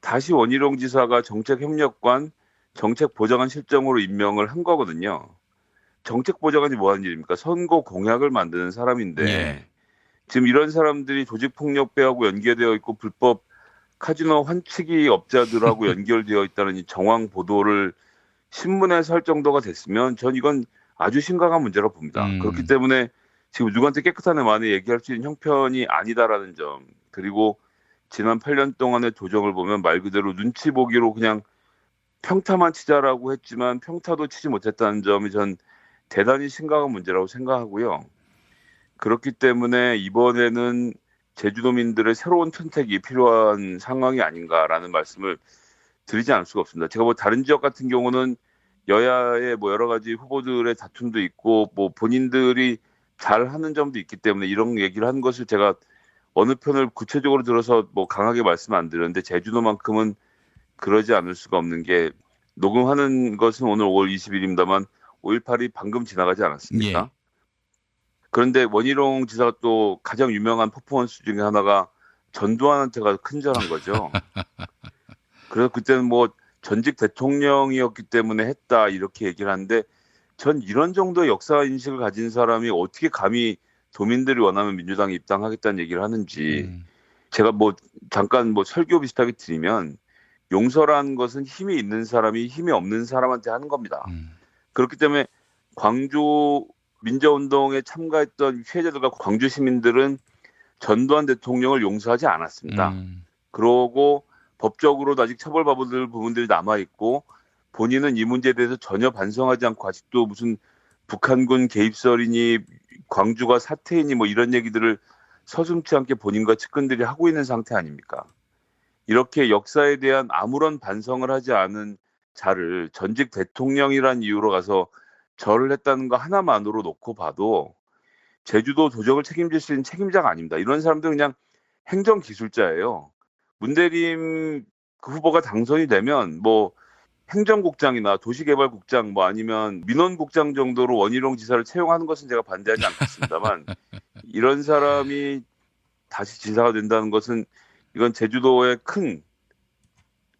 다시 원희룡 지사가 정책협력관, 정책보좌관 실장으로 임명을 한 거거든요. 정책보좌관이 뭐 하는 일입니까? 선거 공약을 만드는 사람인데 네. 지금 이런 사람들이 조직폭력배하고 연계되어 있고 불법 카지노 환치기 업자들하고 연결되어 있다는 이 정황 보도를 신문에서 할 정도가 됐으면 전 이건 아주 심각한 문제라고 봅니다. 그렇기 때문에 지금 누구한테 깨끗한 애 많이 얘기할 수 있는 형편이 아니다라는 점, 그리고 지난 8년 동안의 도정을 보면 말 그대로 눈치 보기로 그냥 평타만 치자라고 했지만 평타도 치지 못했다는 점이 전 대단히 심각한 문제라고 생각하고요. 그렇기 때문에 이번에는 제주도민들의 새로운 선택이 필요한 상황이 아닌가라는 말씀을 드리지 않을 수가 없습니다. 제가 뭐 다른 지역 같은 경우는 여야의 뭐 여러 가지 후보들의 다툼도 있고 뭐 본인들이 잘하는 점도 있기 때문에 이런 얘기를 한 것을 제가 어느 편을 구체적으로 들어서 뭐 강하게 말씀 안 드렸는데 제주도만큼은 그러지 않을 수가 없는 게 녹음하는 것은 오늘 5월 20일입니다만 5.18이 방금 지나가지 않았습니까? 예. 그런데 원희룡 지사가 또 가장 유명한 퍼포먼스 중에 하나가 전두환한테가 큰절한 거죠. 그래서 그때는 뭐 전직 대통령이었기 때문에 했다 이렇게 얘기를 하는데 전 이런 정도의 역사 인식을 가진 사람이 어떻게 감히 도민들이 원하면 민주당에 입당하겠다는 얘기를 하는지 제가 뭐 잠깐 뭐 설교 비슷하게 드리면 용서라는 것은 힘이 있는 사람이 힘이 없는 사람한테 하는 겁니다. 그렇기 때문에 광주 민주운동에 참가했던 피해자들과 광주 시민들은 전두환 대통령을 용서하지 않았습니다. 그러고 법적으로도 아직 처벌받을 부분들이 남아있고 본인은 이 문제에 대해서 전혀 반성하지 않고 아직도 무슨 북한군 개입설이니 광주가 사태이니 뭐 이런 얘기들을 서슴지 않게 본인과 측근들이 하고 있는 상태 아닙니까? 이렇게 역사에 대한 아무런 반성을 하지 않은 자를 전직 대통령이란 이유로 가서 절을 했다는 거 하나만으로 놓고 봐도 제주도 도적을 책임질 수 있는 책임자가 아닙니다. 이런 사람들은 그냥 행정기술자예요. 문대림 그 후보가 당선이 되면 뭐 행정국장이나 도시개발국장 뭐 아니면 민원국장 정도로 원희룡 지사를 채용하는 것은 제가 반대하지 않겠습니다만 이런 사람이 다시 지사가 된다는 것은 이건 제주도에 큰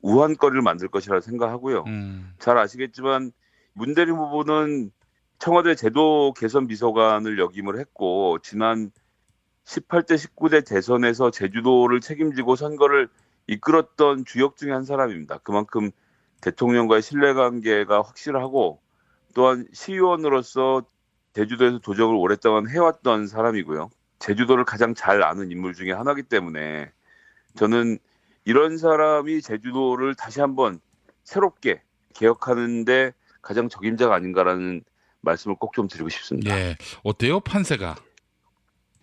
우한거리를 만들 것이라 생각하고요. 잘 아시겠지만 문대림 후보는 청와대 제도 개선 비서관을 역임을 했고 지난 18대 19대 대선에서 제주도를 책임지고 선거를 이끌었던 주역 중에 한 사람입니다. 그만큼 대통령과의 신뢰관계가 확실하고 또한 시의원으로서 제주도에서 도적을 오랫동안 해왔던 사람이고요. 제주도를 가장 잘 아는 인물 중에 하나이기 때문에 저는 이런 사람이 제주도를 다시 한번 새롭게 개혁하는데 가장 적임자가 아닌가라는 말씀을 꼭 좀 드리고 싶습니다. 네. 어때요, 판세가?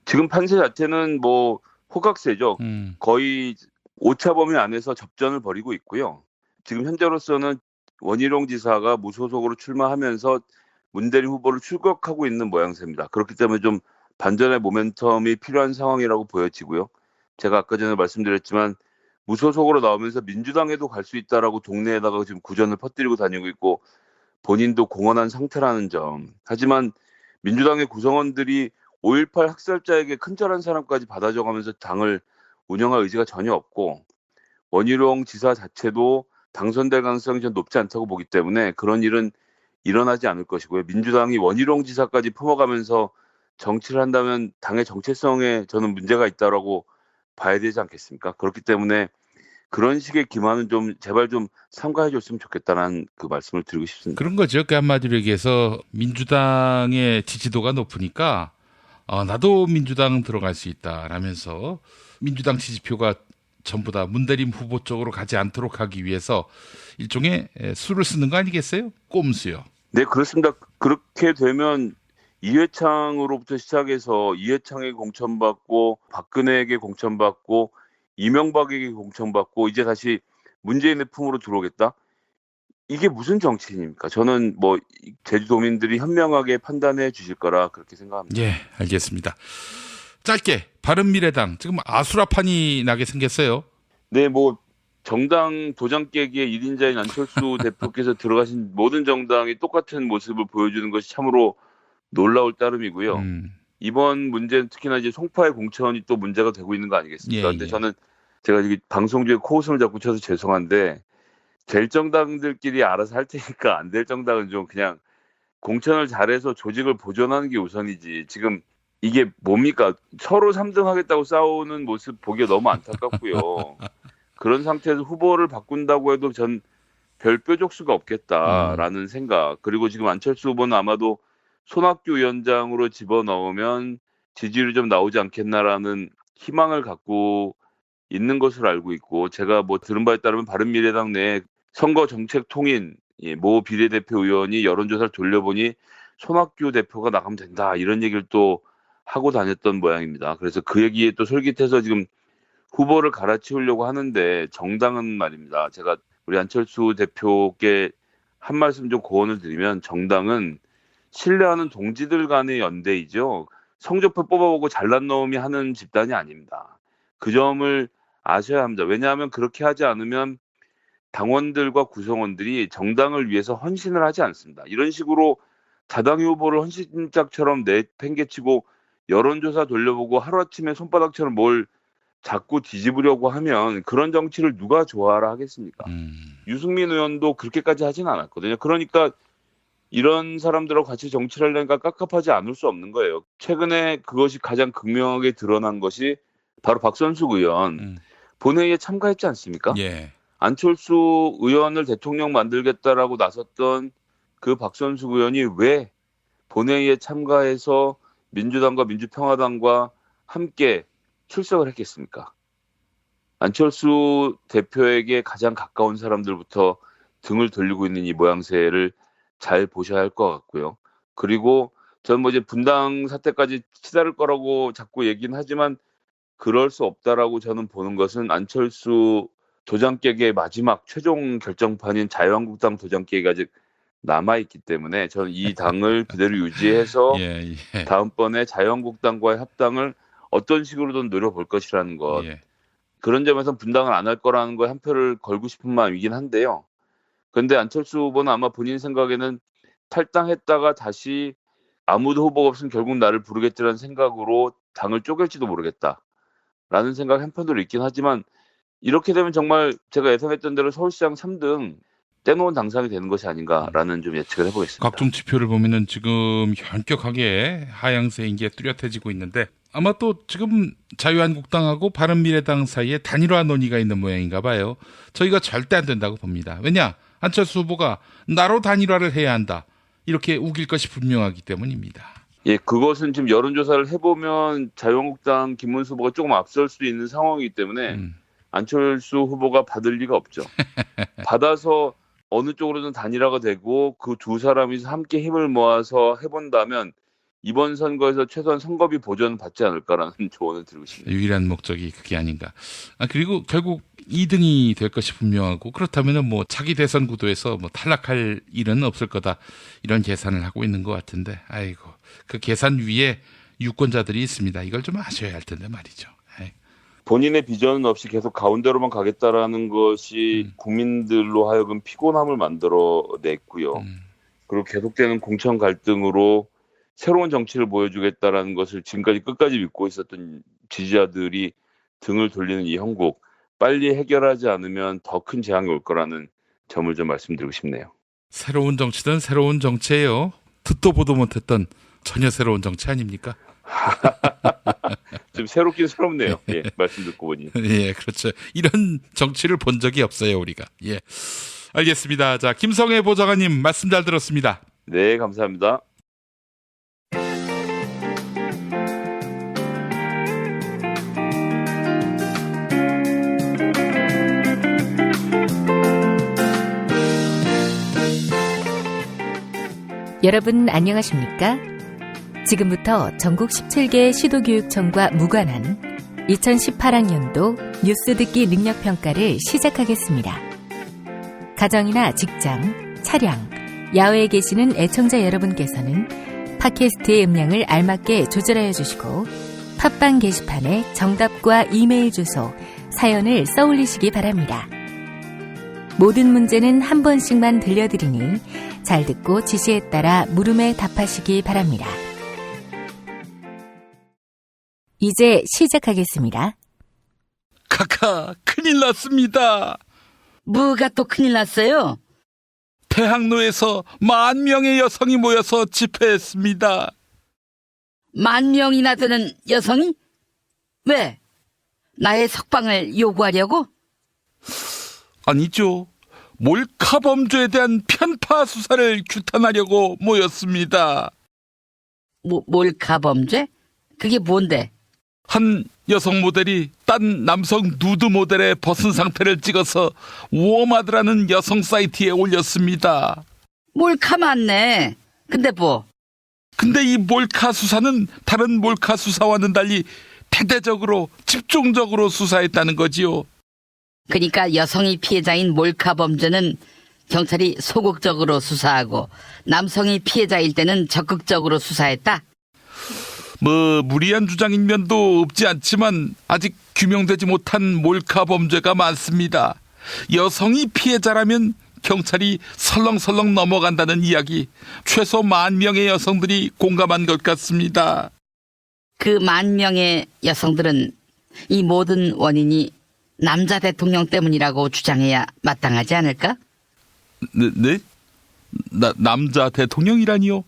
지금 판세 자체는 뭐 호각세죠. 거의 오차 범위 안에서 접전을 벌이고 있고요. 지금 현재로서는 원희룡 지사가 무소속으로 출마하면서 문대림 후보를 출격하고 있는 모양새입니다. 그렇기 때문에 좀 반전의 모멘텀이 필요한 상황이라고 보여지고요. 제가 아까 전에 말씀드렸지만 무소속으로 나오면서 민주당에도 갈 수 있다라고 동네에다가 지금 구전을 퍼뜨리고 다니고 있고 본인도 공언한 상태라는 점. 하지만 민주당의 구성원들이 5.18 학살자에게 큰절한 사람까지 받아줘가면서 당을 운영할 의지가 전혀 없고 원희룡 지사 자체도 당선될 가능성이 좀 높지 않다고 보기 때문에 그런 일은 일어나지 않을 것이고요. 민주당이 원희룡 지사까지 품어가면서 정치를 한다면 당의 정체성에 저는 문제가 있다라고 봐야 되지 않겠습니까? 그렇기 때문에 그런 식의 기만은 좀 제발 좀 삼가해 줬으면 좋겠다는 그 말씀을 드리고 싶습니다. 그런 거죠. 그 한마디로 얘기해서 민주당의 지지도가 높으니까 나도 민주당 들어갈 수 있다라면서 민주당 지지표가 전부 다 문대림 후보 쪽으로 가지 않도록 하기 위해서 일종의 수를 쓰는 거 아니겠어요? 꼼수요. 네, 그렇습니다. 그렇게 되면 이회창으로부터 시작해서 이회창에게 공천받고 박근혜에게 공천받고 이명박에게 공천받고 이제 다시 문재인의 품으로 들어오겠다? 이게 무슨 정치인입니까? 저는 뭐 제주도민들이 현명하게 판단해 주실 거라 그렇게 생각합니다. 예, 알겠습니다. 짧게 바른미래당 지금 아수라판이 나게 생겼어요. 네, 뭐 정당 도장 깨기의 1인자인 안철수 대표께서 들어가신 모든 정당이 똑같은 모습을 보여주는 것이 참으로 놀라울 따름이고요. 이번 문제는 특히나 이제 송파의 공천이 또 문제가 되고 있는 거 아니겠습니까? 근데 저는 제가 여기 방송 중에 코웃음을 자꾸 쳐서 죄송한데 될 정당들끼리 알아서 할 테니까 안 될 정당은 좀 그냥 공천을 잘해서 조직을 보존하는 게 우선이지. 지금 이게 뭡니까? 서로 3등 하겠다고 싸우는 모습 보기가 너무 안타깝고요. 그런 상태에서 후보를 바꾼다고 해도 전 별 뾰족수가 없겠다라는 생각. 그리고 지금 안철수 후보는 아마도 손학규 위원장으로 집어넣으면 지지율이 좀 나오지 않겠나라는 희망을 갖고 있는 것으로 알고 있고 제가 뭐 들은 바에 따르면 바른미래당 내 선거정책통인 모 비례대표 의원이 여론조사를 돌려보니 손학규 대표가 나가면 된다 이런 얘기를 또 하고 다녔던 모양입니다. 그래서 그 얘기에 또 솔깃해서 지금 후보를 갈아치우려고 하는데 정당은 말입니다. 제가 우리 안철수 대표께 한 말씀 좀 고언을 드리면 정당은 신뢰하는 동지들 간의 연대이죠. 성적표 뽑아보고 잘난 놈이 하는 집단이 아닙니다. 그 점을 아셔야 합니다. 왜냐하면 그렇게 하지 않으면 당원들과 구성원들이 정당을 위해서 헌신을 하지 않습니다. 이런 식으로 자당의 후보를 헌신짝처럼 내팽개치고 여론조사 돌려보고 하루아침에 손바닥처럼 뭘 자꾸 뒤집으려고 하면 그런 정치를 누가 좋아하라 하겠습니까? 유승민 의원도 그렇게까지 하진 않았거든요. 그러니까 이런 사람들하고 같이 정치를 하려니까 깝깝하지 않을 수 없는 거예요. 최근에 그것이 가장 극명하게 드러난 것이 바로 박선숙 의원 본회의에 참가했지 않습니까? 예. 안철수 의원을 대통령 만들겠다라고 나섰던 그 박선숙 의원이 왜 본회의에 참가해서 민주당과 민주평화당과 함께 출석을 했겠습니까? 안철수 대표에게 가장 가까운 사람들부터 등을 돌리고 있는 이 모양새를 잘 보셔야 할 것 같고요. 그리고 저는 이제 분당 사태까지 치달을 거라고 자꾸 얘기는 하지만 그럴 수 없다라고 저는 보는 것은 안철수 도장 깨기의 마지막 최종 결정판인 자유한국당 도장 깨기가 아직 남아있기 때문에 저는 이 당을 그대로 유지해서 다음번에 자유한국당과의 합당을 어떤 식으로든 노려볼 것이라는 것. 그런 점에서 분당을 안 할 거라는 거에 한 표를 걸고 싶은 마음이긴 한데요. 그런데 안철수 후보는 아마 본인 생각에는 탈당했다가 다시 아무도 후보가 없으면 결국 나를 부르겠지라는 생각으로 당을 쪼갤지도 모르겠다라는 생각이 한편으로 있긴 하지만 이렇게 되면 정말 제가 예상했던 대로 서울시장 3등 떼놓은 당상이 되는 것이 아닌가라는 좀 예측을 해보겠습니다. 각종 지표를 보면은 지금 현격하게 하향세인 게 뚜렷해지고 있는데 아마 또 지금 자유한국당하고 바른미래당 사이에 단일화 논의가 있는 모양인가 봐요. 저희가 절대 안 된다고 봅니다. 왜냐? 안철수 후보가 나로 단일화를 해야 한다. 이렇게 우길 것이 분명하기 때문입니다. 예, 그것은 지금 여론조사를 해보면 자유한국당 김문수 후보가 조금 앞설 수 있는 상황이기 때문에 안철수 후보가 받을 리가 없죠. 받아서 어느 쪽으로든 단일화가 되고 그 두 사람이 함께 힘을 모아서 해본다면 이번 선거에서 최소한 선거비 보전 받지 않을까라는 조언을 드리고 싶습니다. 유일한 목적이 그게 아닌가. 그리고 결국 2등이 될 것이 분명하고 그렇다면 뭐 차기 대선 구도에서 뭐 탈락할 일은 없을 거다 이런 계산을 하고 있는 것 같은데 아이고 그 계산 위에 유권자들이 있습니다. 이걸 좀 아셔야 할 텐데 말이죠. 본인의 비전 없이 계속 가운데로만 가겠다라는 것이 국민들로 하여금 피곤함을 만들어냈고요. 그리고 계속되는 공천 갈등으로 새로운 정치를 보여주겠다라는 것을 지금까지 끝까지 믿고 있었던 지지자들이 등을 돌리는 이 형국 빨리 해결하지 않으면 더 큰 재앙이 올 거라는 점을 좀 말씀드리고 싶네요. 새로운 정치든 새로운 정치예요. 듣도 보도 못했던 전혀 새로운 정치 아닙니까? 좀 새롭긴 새롭네요. 예, 말씀 듣고 보니. 예, 그렇죠. 이런 정치를 본 적이 없어요, 우리가. 예, 알겠습니다. 자, 김성애 보좌관님 말씀 잘 들었습니다. 네, 감사합니다. 여러분 안녕하십니까? 지금부터 전국 17개 시도교육청과 무관한 2018학년도 뉴스 듣기 능력평가를 시작하겠습니다. 가정이나 직장, 차량, 야외에 계시는 애청자 여러분께서는 팟캐스트의 음량을 알맞게 조절하여 주시고 팟빵 게시판에 정답과 이메일 주소, 사연을 써올리시기 바랍니다. 모든 문제는 한 번씩만 들려드리니 잘 듣고 지시에 따라 물음에 답하시기 바랍니다. 이제 시작하겠습니다. 카카, 큰일 났습니다. 뭐가 또 큰일 났어요? 대학로에서 10,000명의 여성이 모여서 집회했습니다. 10,000명이나 되는 여성이? 왜? 나의 석방을 요구하려고? 아니죠. 몰카 범죄에 대한 편파 수사를 규탄하려고 모였습니다. 몰카 범죄? 그게 뭔데? 한 여성 모델이 딴 남성 누드 모델의 벗은 상태를 찍어서 워마드라는 여성 사이트에 올렸습니다. 몰카 맞네. 근데 뭐? 근데 이 몰카 수사는 다른 몰카 수사와는 달리 대대적으로 집중적으로 수사했다는 거지요. 그러니까 여성이 피해자인 몰카 범죄는 경찰이 소극적으로 수사하고 남성이 피해자일 때는 적극적으로 수사했다? 뭐 무리한 주장인 면도 없지 않지만 아직 규명되지 못한 몰카 범죄가 많습니다. 여성이 피해자라면 경찰이 설렁설렁 넘어간다는 이야기, 최소 10,000명의 여성들이 공감한 것 같습니다. 그 10,000명의 여성들은 이 모든 원인이 남자 대통령 때문이라고 주장해야 마땅하지 않을까? 네? 남자 대통령이라니요?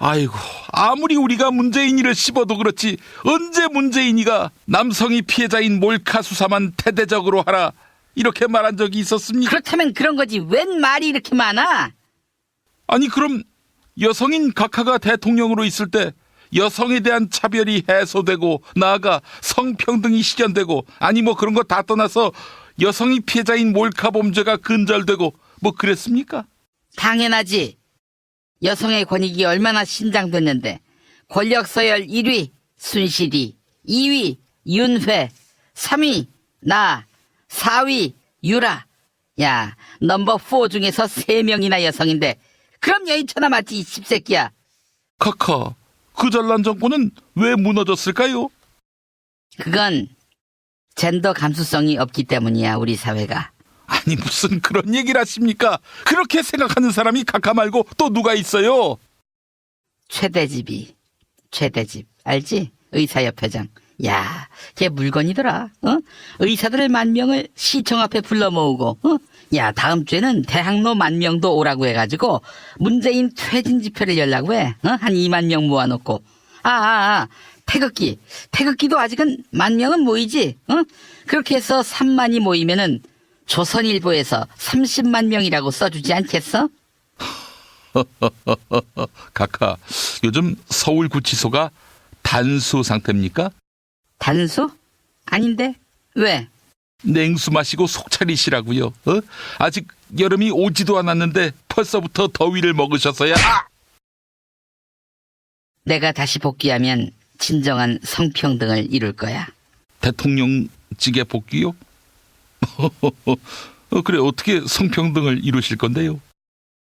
아이고, 아무리 우리가 문재인이를 씹어도 그렇지 언제 문재인이가 남성이 피해자인 몰카 수사만 대대적으로 하라 이렇게 말한 적이 있었습니까? 그렇다면 그런 거지. 웬 말이 이렇게 많아? 아니 그럼 여성인 각하가 대통령으로 있을 때 여성에 대한 차별이 해소되고 나아가 성평등이 실현되고 아니 뭐 그런 거 다 떠나서 여성이 피해자인 몰카 범죄가 근절되고 뭐 그랬습니까? 당연하지. 여성의 권익이 얼마나 신장됐는데 권력 서열 1위 순실이, 2위 윤회, 3위 나, 4위 유라. 야, 넘버 4 중에서 3명이나 여성인데 그럼 여인천하 맞지 이 씹새끼야. 카카, 그 잘난 정권은 왜 무너졌을까요? 그건 젠더 감수성이 없기 때문이야, 우리 사회가. 아니 무슨 그런 얘기를 하십니까? 그렇게 생각하는 사람이 카카 말고 또 누가 있어요? 최대집이, 최대집 알지? 의사협회장. 야, 걔 물건이더라. 의사들 10,000명을 시청 앞에 불러 모으고 야, 다음 주에는 대학로 10,000명도 오라고 해가지고 문재인 퇴진 집회를 열라고 해. 한 20,000명 모아놓고. 태극기도 아직은 10,000명은 모이지. 그렇게 해서 3만이 모이면은 조선일보에서 30만 명이라고 써주지 않겠어? 카카, 요즘 서울구치소가 단수 상태입니까? 단수? 아닌데? 왜? 냉수 마시고 속 차리시라고요. 아직 여름이 오지도 않았는데 벌써부터 더위를 먹으셔서야. 내가 다시 복귀하면 진정한 성평등을 이룰 거야. 대통령직에 복귀요? 그래, 어떻게 성평등을 이루실 건데요?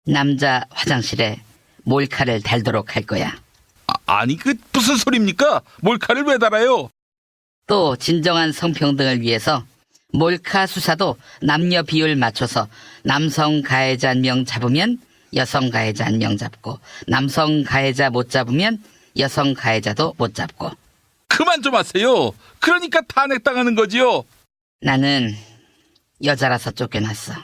남자 화장실에 몰카를 달도록 할 거야. 아니, 그 무슨 소리입니까? 몰카를 왜 달아요? 또 진정한 성평등을 위해서 몰카 수사도 남녀 비율 맞춰서 남성 가해자 1명 잡으면 여성 가해자 1명 잡고 남성 가해자 못 잡으면 여성 가해자도 못 잡고. 그만 좀 하세요. 그러니까 탄핵당하는 거지요. 나는 여자라서 쫓겨났어.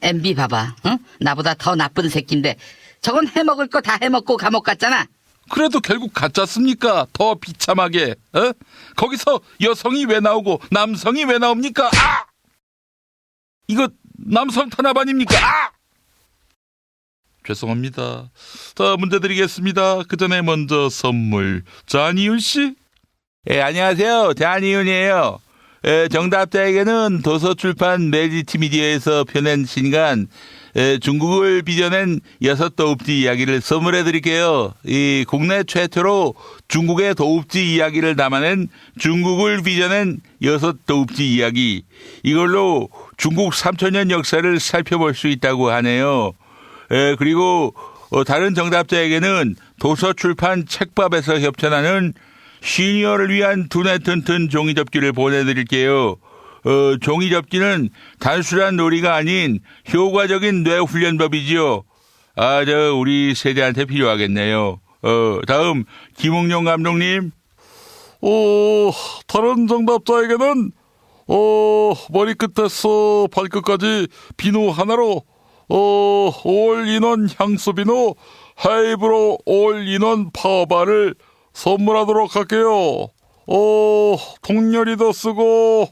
MB 봐봐. 나보다 더 나쁜 새끼인데 저건 해먹을 거 다 해먹고 감옥 갔잖아. 그래도 결국 가짜습니까? 더 비참하게. 거기서 여성이 왜 나오고 남성이 왜 나옵니까? 이거 남성 탄압 아닙니까? 죄송합니다. 자, 문제 드리겠습니다. 그 전에 먼저 선물. 잔이윤 씨? 예, 안녕하세요. 잔이윤이에요. 정답자에게는 도서출판 매지티미디어에서 펴낸 신간 중국을 빚어낸 6도읍지 이야기를 선물해 드릴게요. 이 국내 최초로 중국의 도읍지 이야기를 담아낸 중국을 빚어낸 6도읍지 이야기. 이걸로 중국 3,000년 역사를 살펴볼 수 있다고 하네요. 그리고 다른 정답자에게는 도서출판 책밥에서 협찬하는 시니어를 위한 두뇌 튼튼 종이접기를 보내드릴게요. 종이접기는 단순한 놀이가 아닌 효과적인 뇌훈련법이지요. 우리 세대한테 필요하겠네요. 다음 김홍룡 감독님. 다른 정답자에게는 머리끝에서 발끝까지 비누 하나로 올인원 향수 비누 하이브로 올인원 파워바를 선물하도록 할게요. 통렬이도 쓰고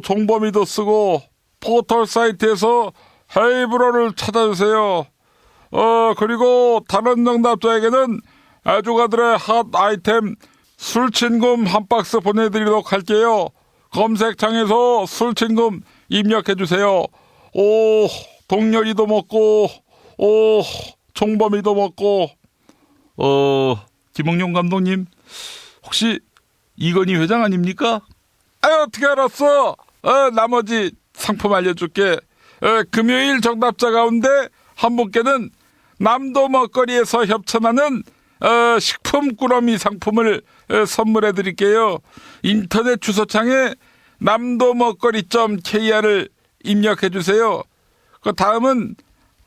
종범이도 쓰고 포털 사이트에서 헤이브로를 찾아주세요. 그리고 다른 정답자에게는 애주가들의 핫 아이템 술친금 한 박스 보내드리도록 할게요. 검색창에서 술친금 입력해주세요. 동열이도 먹고 종범이도 먹고. 김홍룡 감독님, 혹시 이건희 회장 아닙니까? 어떻게 알았어? 나머지 상품 알려줄게. 금요일 정답자 가운데 한 분께는 남도 먹거리에서 협찬하는 식품 꾸러미 상품을 선물해 드릴게요. 인터넷 주소창에 남도먹거리.kr을 입력해 주세요. 그 다음은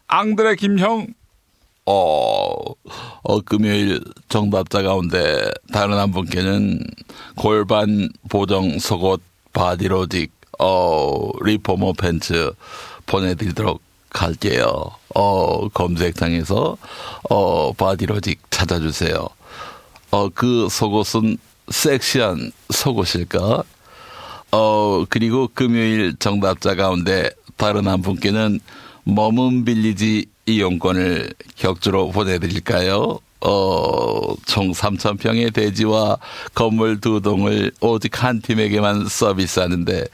앙드레 김형. 금요일 정답자 가운데 다른 한 분께는 골반 보정 속옷 바디로직 리포머 팬츠 보내드리도록 할게요. 검색창에서 바디로직 찾아주세요. 그 속옷은 섹시한 속옷일까? 그리고 금요일 정답자 가운데 다른 한 분께는 머문 빌리지 이용권을 격주로 보내드릴까요? 총 3,000평의 대지와 건물 2동을 오직 한 팀에게만 서비스하는데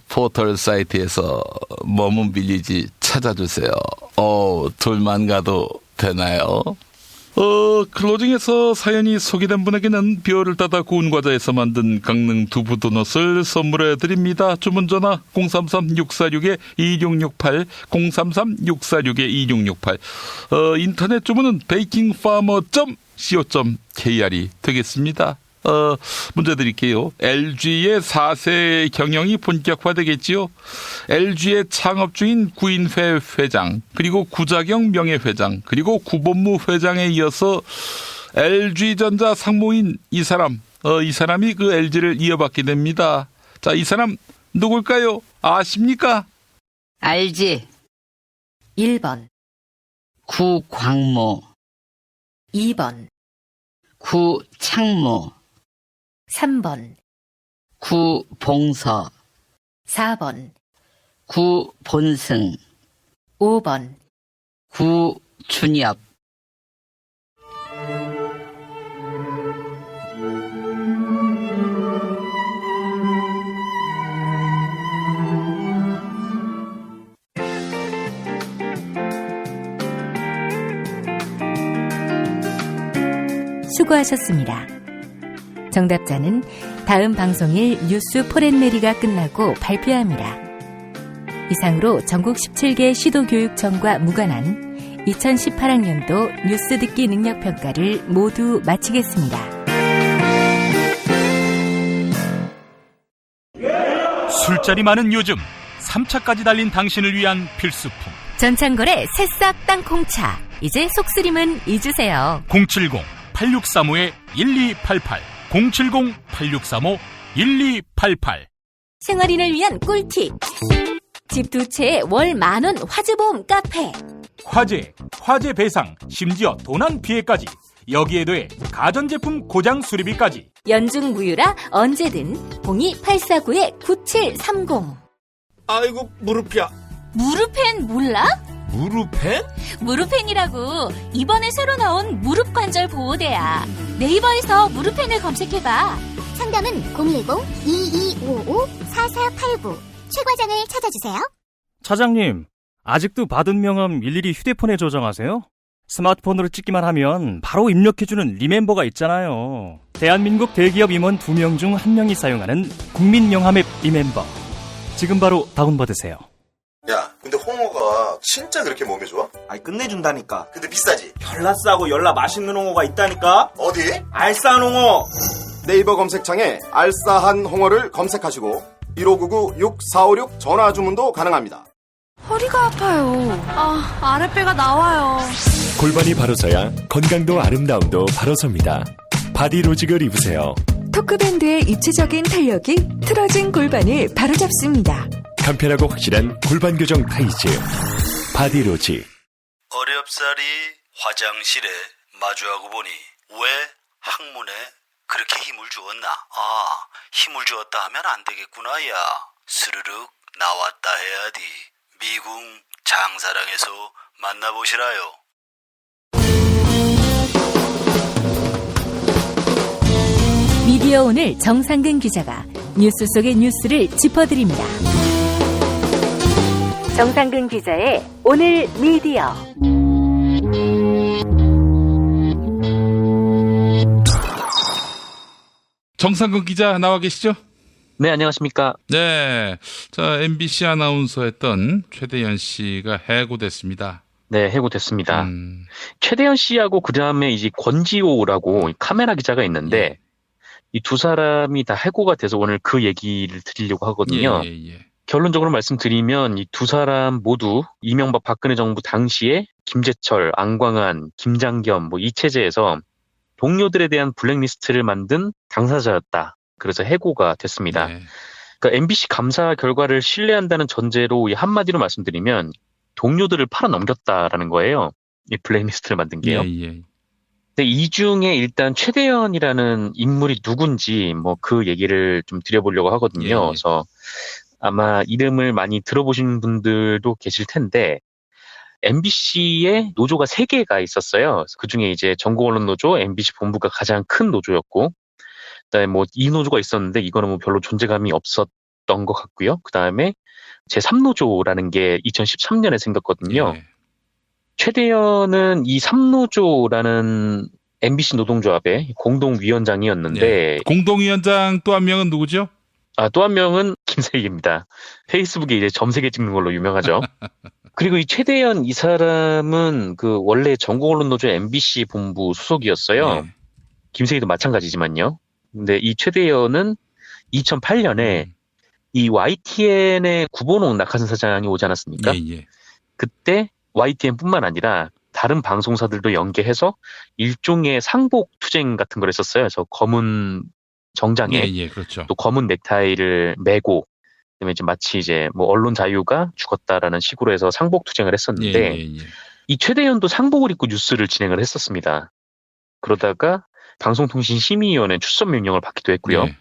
포털 사이트에서 머문 빌리지 찾아주세요. 둘만 가도 되나요? 클로징에서 사연이 소개된 분에게는 별을 따다 구운 과자에서 만든 강릉 두부 도넛을 선물해 드립니다. 주문 전화 033-646-2668 033-646-2668 인터넷 주문은 베이킹파머.co.kr이 되겠습니다. 문제 드릴게요. LG의 4세 경영이 본격화되겠지요. LG의 창업 중인 구인회 회장, 그리고 구자경 명예회장, 그리고 구본무 회장에 이어서 LG전자 상무인 이 사람이 그 LG를 이어받게 됩니다. 자, 이 사람 누굴까요? 아십니까? 알지. 1번, 구광모, 2번, 구창모, 3번, 구봉서, 4번, 구본승, 5번, 구준엽. 수고하셨습니다. 정답자는 다음 방송일 뉴스 포렌메리가 끝나고 발표합니다. 이상으로 전국 17개 시도교육청과 무관한 2018학년도 뉴스 듣기 능력평가를 모두 마치겠습니다. 술자리 많은 요즘 3차까지 달린 당신을 위한 필수품 전창걸의 새싹 땅콩차. 이제 속쓰림은 잊으세요. 070-8635-1288 070-8635-1288 생활인을 위한 꿀팁. 집 두 채에 월 10,000원 화재보험 카페. 화재 배상, 심지어 도난 피해까지. 여기에 더해 가전제품 고장 수리비까지. 연중 무휴라 언제든 02849-9730. 아이고 무릎이야. 무릎펜 몰라? 무릎펜? 무릎펜이라고 이번에 새로 나온 무릎 관절 보호대야. 네이버에서 무릎펜을 검색해봐. 상담은 010-2255-4489 최 과장을 찾아주세요. 차장님, 아직도 받은 명함 일일이 휴대폰에 저장하세요? 스마트폰으로 찍기만 하면 바로 입력해주는 리멤버가 있잖아요. 대한민국 대기업 임원 2명 중 1명이 사용하는 국민명함 앱 리멤버. 지금 바로 다운받으세요. 야, 근데 홍어가 진짜 그렇게 몸에 좋아? 아니 끝내준다니까. 근데 비싸지? 열라 싸고 열라 맛있는 홍어가 있다니까. 어디? 알싸한 홍어. 네이버 검색창에 알싸한 홍어를 검색하시고 1599-6456 전화 주문도 가능합니다. 허리가 아파요. 아랫배가 나와요. 골반이 바로서야 건강도 아름다움도 바로섭니다. 바디로직을 입으세요. 토크밴드의 입체적인 탄력이 틀어진 골반을 바로잡습니다. 간편하고 확실한 골반 교정 타이즈 바디로직. 어렵사리 화장실에 마주하고 보니 왜 학문에 그렇게 힘을 주었나? 힘을 주었다 하면 안 되겠구나. 야, 스르륵 나왔다 해야지. 미궁 장사랑에서 만나보시라요. 미디어 오늘 정상근 기자가 뉴스 속의 뉴스를 짚어드립니다. 정상근 기자의 오늘 미디어. 정상근 기자 나와 계시죠? 네, 안녕하십니까? 네. 자, MBC 아나운서 했던 최대현 씨가 해고됐습니다. 네, 해고됐습니다. 최대현 씨하고 그 다음에 이제 권지호라고 카메라 기자가 있는데, 이 두 사람이 다 해고가 돼서 오늘 그 얘기를 드리려고 하거든요. 결론적으로 말씀드리면 이 두 사람 모두 이명박 박근혜 정부 당시에 김재철, 안광한, 김장겸 이 체제에서 동료들에 대한 블랙리스트를 만든 당사자였다. 그래서 해고가 됐습니다. 네. 그러니까 MBC 감사 결과를 신뢰한다는 전제로 한마디로 말씀드리면 동료들을 팔아넘겼다라는 거예요. 이 블랙리스트를 만든 게요. 예. 근데 이 중에 일단 최대현이라는 인물이 누군지 그 얘기를 좀 드려보려고 하거든요. 예. 그래서 아마 이름을 많이 들어보신 분들도 계실 텐데 MBC에 노조가 3개가 있었어요. 그중에 이제 전국언론노조, MBC 본부가 가장 큰 노조였고 그다음에 이 노조가 있었는데 이거는 별로 존재감이 없었던 것 같고요. 그다음에 제3노조라는 게 2013년에 생겼거든요. 예. 최대현은 이 3노조라는 MBC 노동조합의 공동위원장이었는데 예. 공동위원장 또 한 명은 누구죠? 또 한 명은 김세희입니다. 페이스북에 이제 점세개 찍는 걸로 유명하죠. 그리고 이 최대현 이 사람은 원래 전국언론노조 MBC 본부 소속이었어요. 예. 김세희도 마찬가지지만요. 근데 이 최대현은 2008년에 이 YTN의 구본옥 낙하산 사장이 오지 않았습니까? 예. 그때 YTN뿐만 아니라 다른 방송사들도 연계해서 일종의 상복 투쟁 같은 걸 했었어요. 그래서 검은 정장에 그렇죠. 또 검은 넥타이를 메고 그다음에 이제 마치 이제 언론 자유가 죽었다라는 식으로 해서 상복 투쟁을 했었는데 이 최대현도 상복을 입고 뉴스를 진행을 했었습니다. 그러다가 방송통신심의위원회 출석 명령을 받기도 했고요. 예.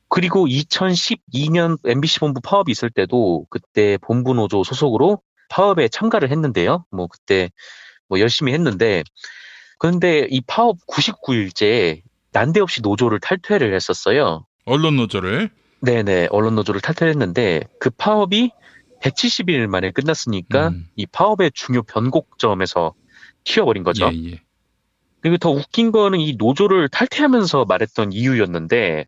그리고 2012년 MBC 본부 파업이 있을 때도 그때 본부 노조 소속으로 파업에 참가를 했는데요. 그때 열심히 했는데 그런데 이 파업 99일째 난데없이 노조를 탈퇴를 했었어요. 언론 노조를? 네네, 언론 노조를 탈퇴했는데 그 파업이 170일 만에 끝났으니까 이 파업의 중요 변곡점에서 튀어버린 거죠. 예. 그리고 더 웃긴 거는 이 노조를 탈퇴하면서 말했던 이유였는데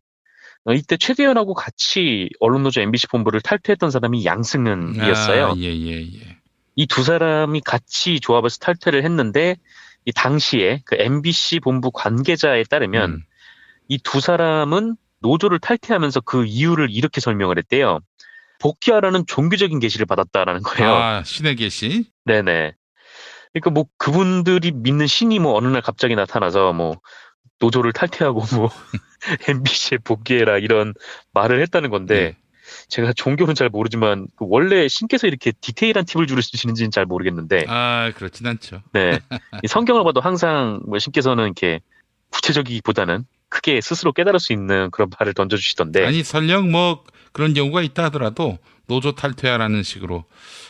이때 최대현하고 같이 언론노조 MBC 본부를 탈퇴했던 사람이 양승은이었어요. 이 두 사람이 같이 조합에서 탈퇴를 했는데 이 당시에 그 MBC 본부 관계자에 따르면 이 두 사람은 노조를 탈퇴하면서 그 이유를 이렇게 설명을 했대요. 복귀하라는 종교적인 계시를 받았다라는 거예요. 신의 계시? 네네. 그러니까 그분들이 믿는 신이 어느 날 갑자기 나타나서 노조를 탈퇴하고 MBC에 복귀해라 이런 말을 했다는 건데 제가 종교는 잘 모르지만 원래 신께서 이렇게 디테일한 팁을 주시는지는 잘 모르겠는데 그렇진 않죠. 네, 이 성경을 봐도 항상 신께서는 이렇게 구체적이기보다는 크게 스스로 깨달을 수 있는 그런 말을 던져주시던데 아니 설령 그런 경우가 있다 하더라도 노조 탈퇴하라는 식으로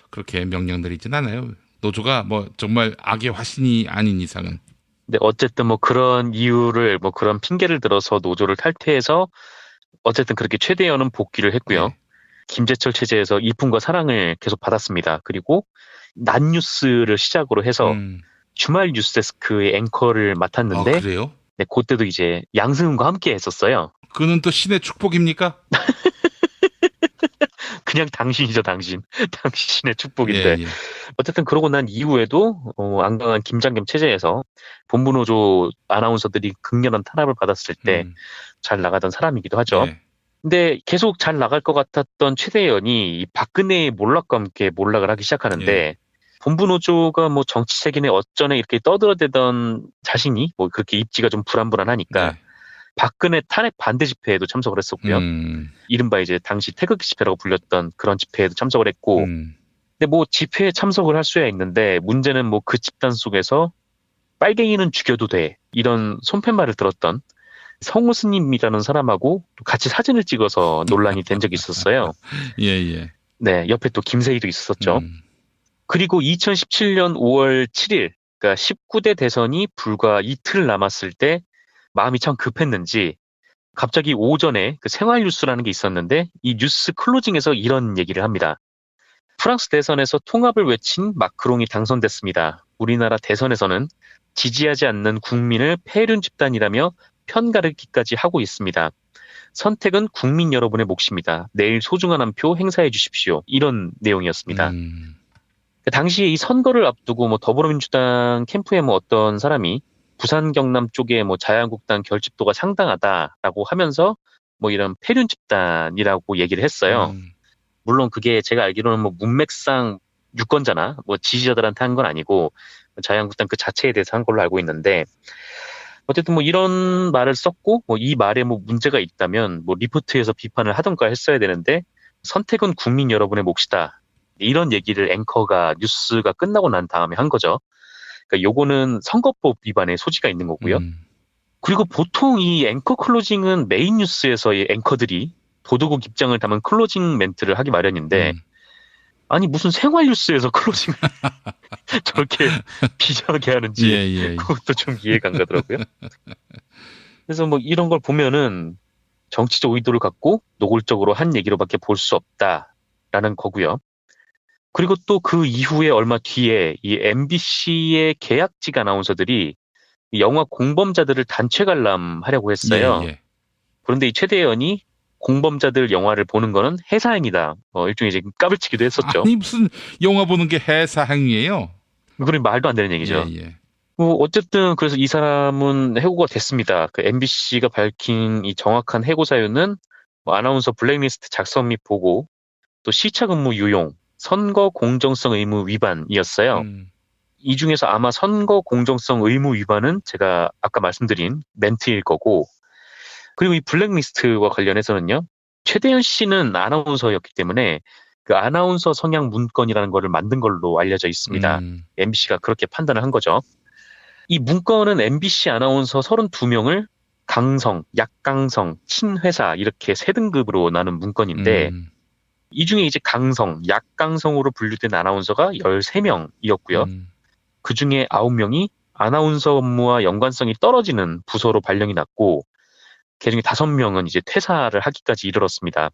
그렇게 명령드리진 않아요. 노조가 정말 악의 화신이 아닌 이상은. 네, 어쨌든 그런 이유를 그런 핑계를 들어서 노조를 탈퇴해서 어쨌든 그렇게 최대현은 복귀를 했고요. 김재철 체제에서 이쁨과 사랑을 계속 받았습니다. 그리고 낮뉴스를 시작으로 해서 주말 뉴스데스크의 앵커를 맡았는데 그래요? 네, 그때도 이제 양승은과 함께 했었어요. 그는 또 신의 축복입니까? 그냥 당신이죠, 당신. 당신의 축복인데. 어쨌든 그러고 난 이후에도 안강한 김장겸 체제에서 본부노조 아나운서들이 극렬한 탄압을 받았을 때 잘 나가던 사람이기도 하죠. 근데 계속 잘 나갈 것 같았던 최대현이 박근혜의 몰락과 함께 몰락을 하기 시작하는데 본부노조가 정치체계내 어쩌네 이렇게 떠들어대던 자신이 그렇게 입지가 좀 불안불안하니까 박근혜 탄핵 반대 집회에도 참석을 했었고요. 이른바 이제 당시 태극기 집회라고 불렸던 그런 집회에도 참석을 했고 근데 집회에 참석을 할 수야 있는데 문제는 그 집단 속에서 빨갱이는 죽여도 돼 이런 손팻말을 들었던 성우스님이라는 사람하고 같이 사진을 찍어서 논란이 된 적이 있었어요. 네, 옆에 또 김세희도 있었죠. 그리고 2017년 5월 7일, 그러니까 19대 대선이 불과 이틀 남았을 때 마음이 참 급했는지 갑자기 오전에 생활 뉴스라는 게 있었는데 이 뉴스 클로징에서 이런 얘기를 합니다. 프랑스 대선에서 통합을 외친 마크롱이 당선됐습니다. 우리나라 대선에서는 지지하지 않는 국민을 폐륜 집단이라며 편가르기까지 하고 있습니다. 선택은 국민 여러분의 몫입니다. 내일 소중한 한 표 행사해 주십시오. 이런 내용이었습니다. 당시에 이 선거를 앞두고 더불어민주당 캠프에 어떤 사람이 부산 경남 쪽에 자유한국당 결집도가 상당하다라고 하면서 이런 폐륜 집단이라고 얘기를 했어요. 물론 그게 제가 알기로는 뭐 문맥상 유권자나 뭐 지지자들한테 한 건 아니고 자유한국당 그 자체에 대해서 한 걸로 알고 있는데 어쨌든 뭐 이런 말을 썼고 뭐 이 말에 뭐 문제가 있다면 뭐 리포트에서 비판을 하던가 했어야 되는데 선택은 국민 여러분의 몫이다. 이런 얘기를 앵커가 뉴스가 끝나고 난 다음에 한 거죠. 그러니까 요거는 선거법 위반의 소지가 있는 거고요. 그리고 보통 이 앵커 클로징은 메인 뉴스에서의 앵커들이 보도국 입장을 담은 클로징 멘트를 하기 마련인데 아니 무슨 생활 뉴스에서 클로징을 저렇게 비장하게 하는지 그것도 좀 이해가 안 가더라고요. 그래서 뭐 이런 걸 보면은 정치적 의도를 갖고 노골적으로 한 얘기로밖에 볼 수 없다라는 거고요. 그리고 또 그 이후에 얼마 뒤에 이 MBC의 계약직 아나운서들이 영화 공범자들을 단체 관람하려고 했어요. 그런데 이 최대현이 공범자들 영화를 보는 거는 해사행위다. 일종의 이제 까불치기도 했었죠. 아니 무슨 영화 보는 게 해사행위예요? 그건 말도 안 되는 얘기죠. 어쨌든 그래서 이 사람은 해고가 됐습니다. 그 MBC가 밝힌 이 정확한 해고 사유는 뭐 아나운서 블랙리스트 작성 및 보고, 또 시차 근무 유용, 선거 공정성 의무 위반이었어요. 이 중에서 아마 선거 공정성 의무 위반은 제가 아까 말씀드린 멘트일 거고, 그리고 이 블랙리스트와 관련해서는요, 최대현 씨는 아나운서였기 때문에 그 아나운서 성향 문건이라는 거를 만든 걸로 알려져 있습니다. MBC가 그렇게 판단을 한 거죠. 이 문건은 MBC 아나운서 32명을 강성, 약강성, 친회사 이렇게 세 등급으로 나눈 문건인데 이 중에 이제 강성, 약강성으로 분류된 아나운서가 13명이었고요. 그 중에 9명이 아나운서 업무와 연관성이 떨어지는 부서로 발령이 났고, 그 중에 5명은 이제 퇴사를 하기까지 이르렀습니다.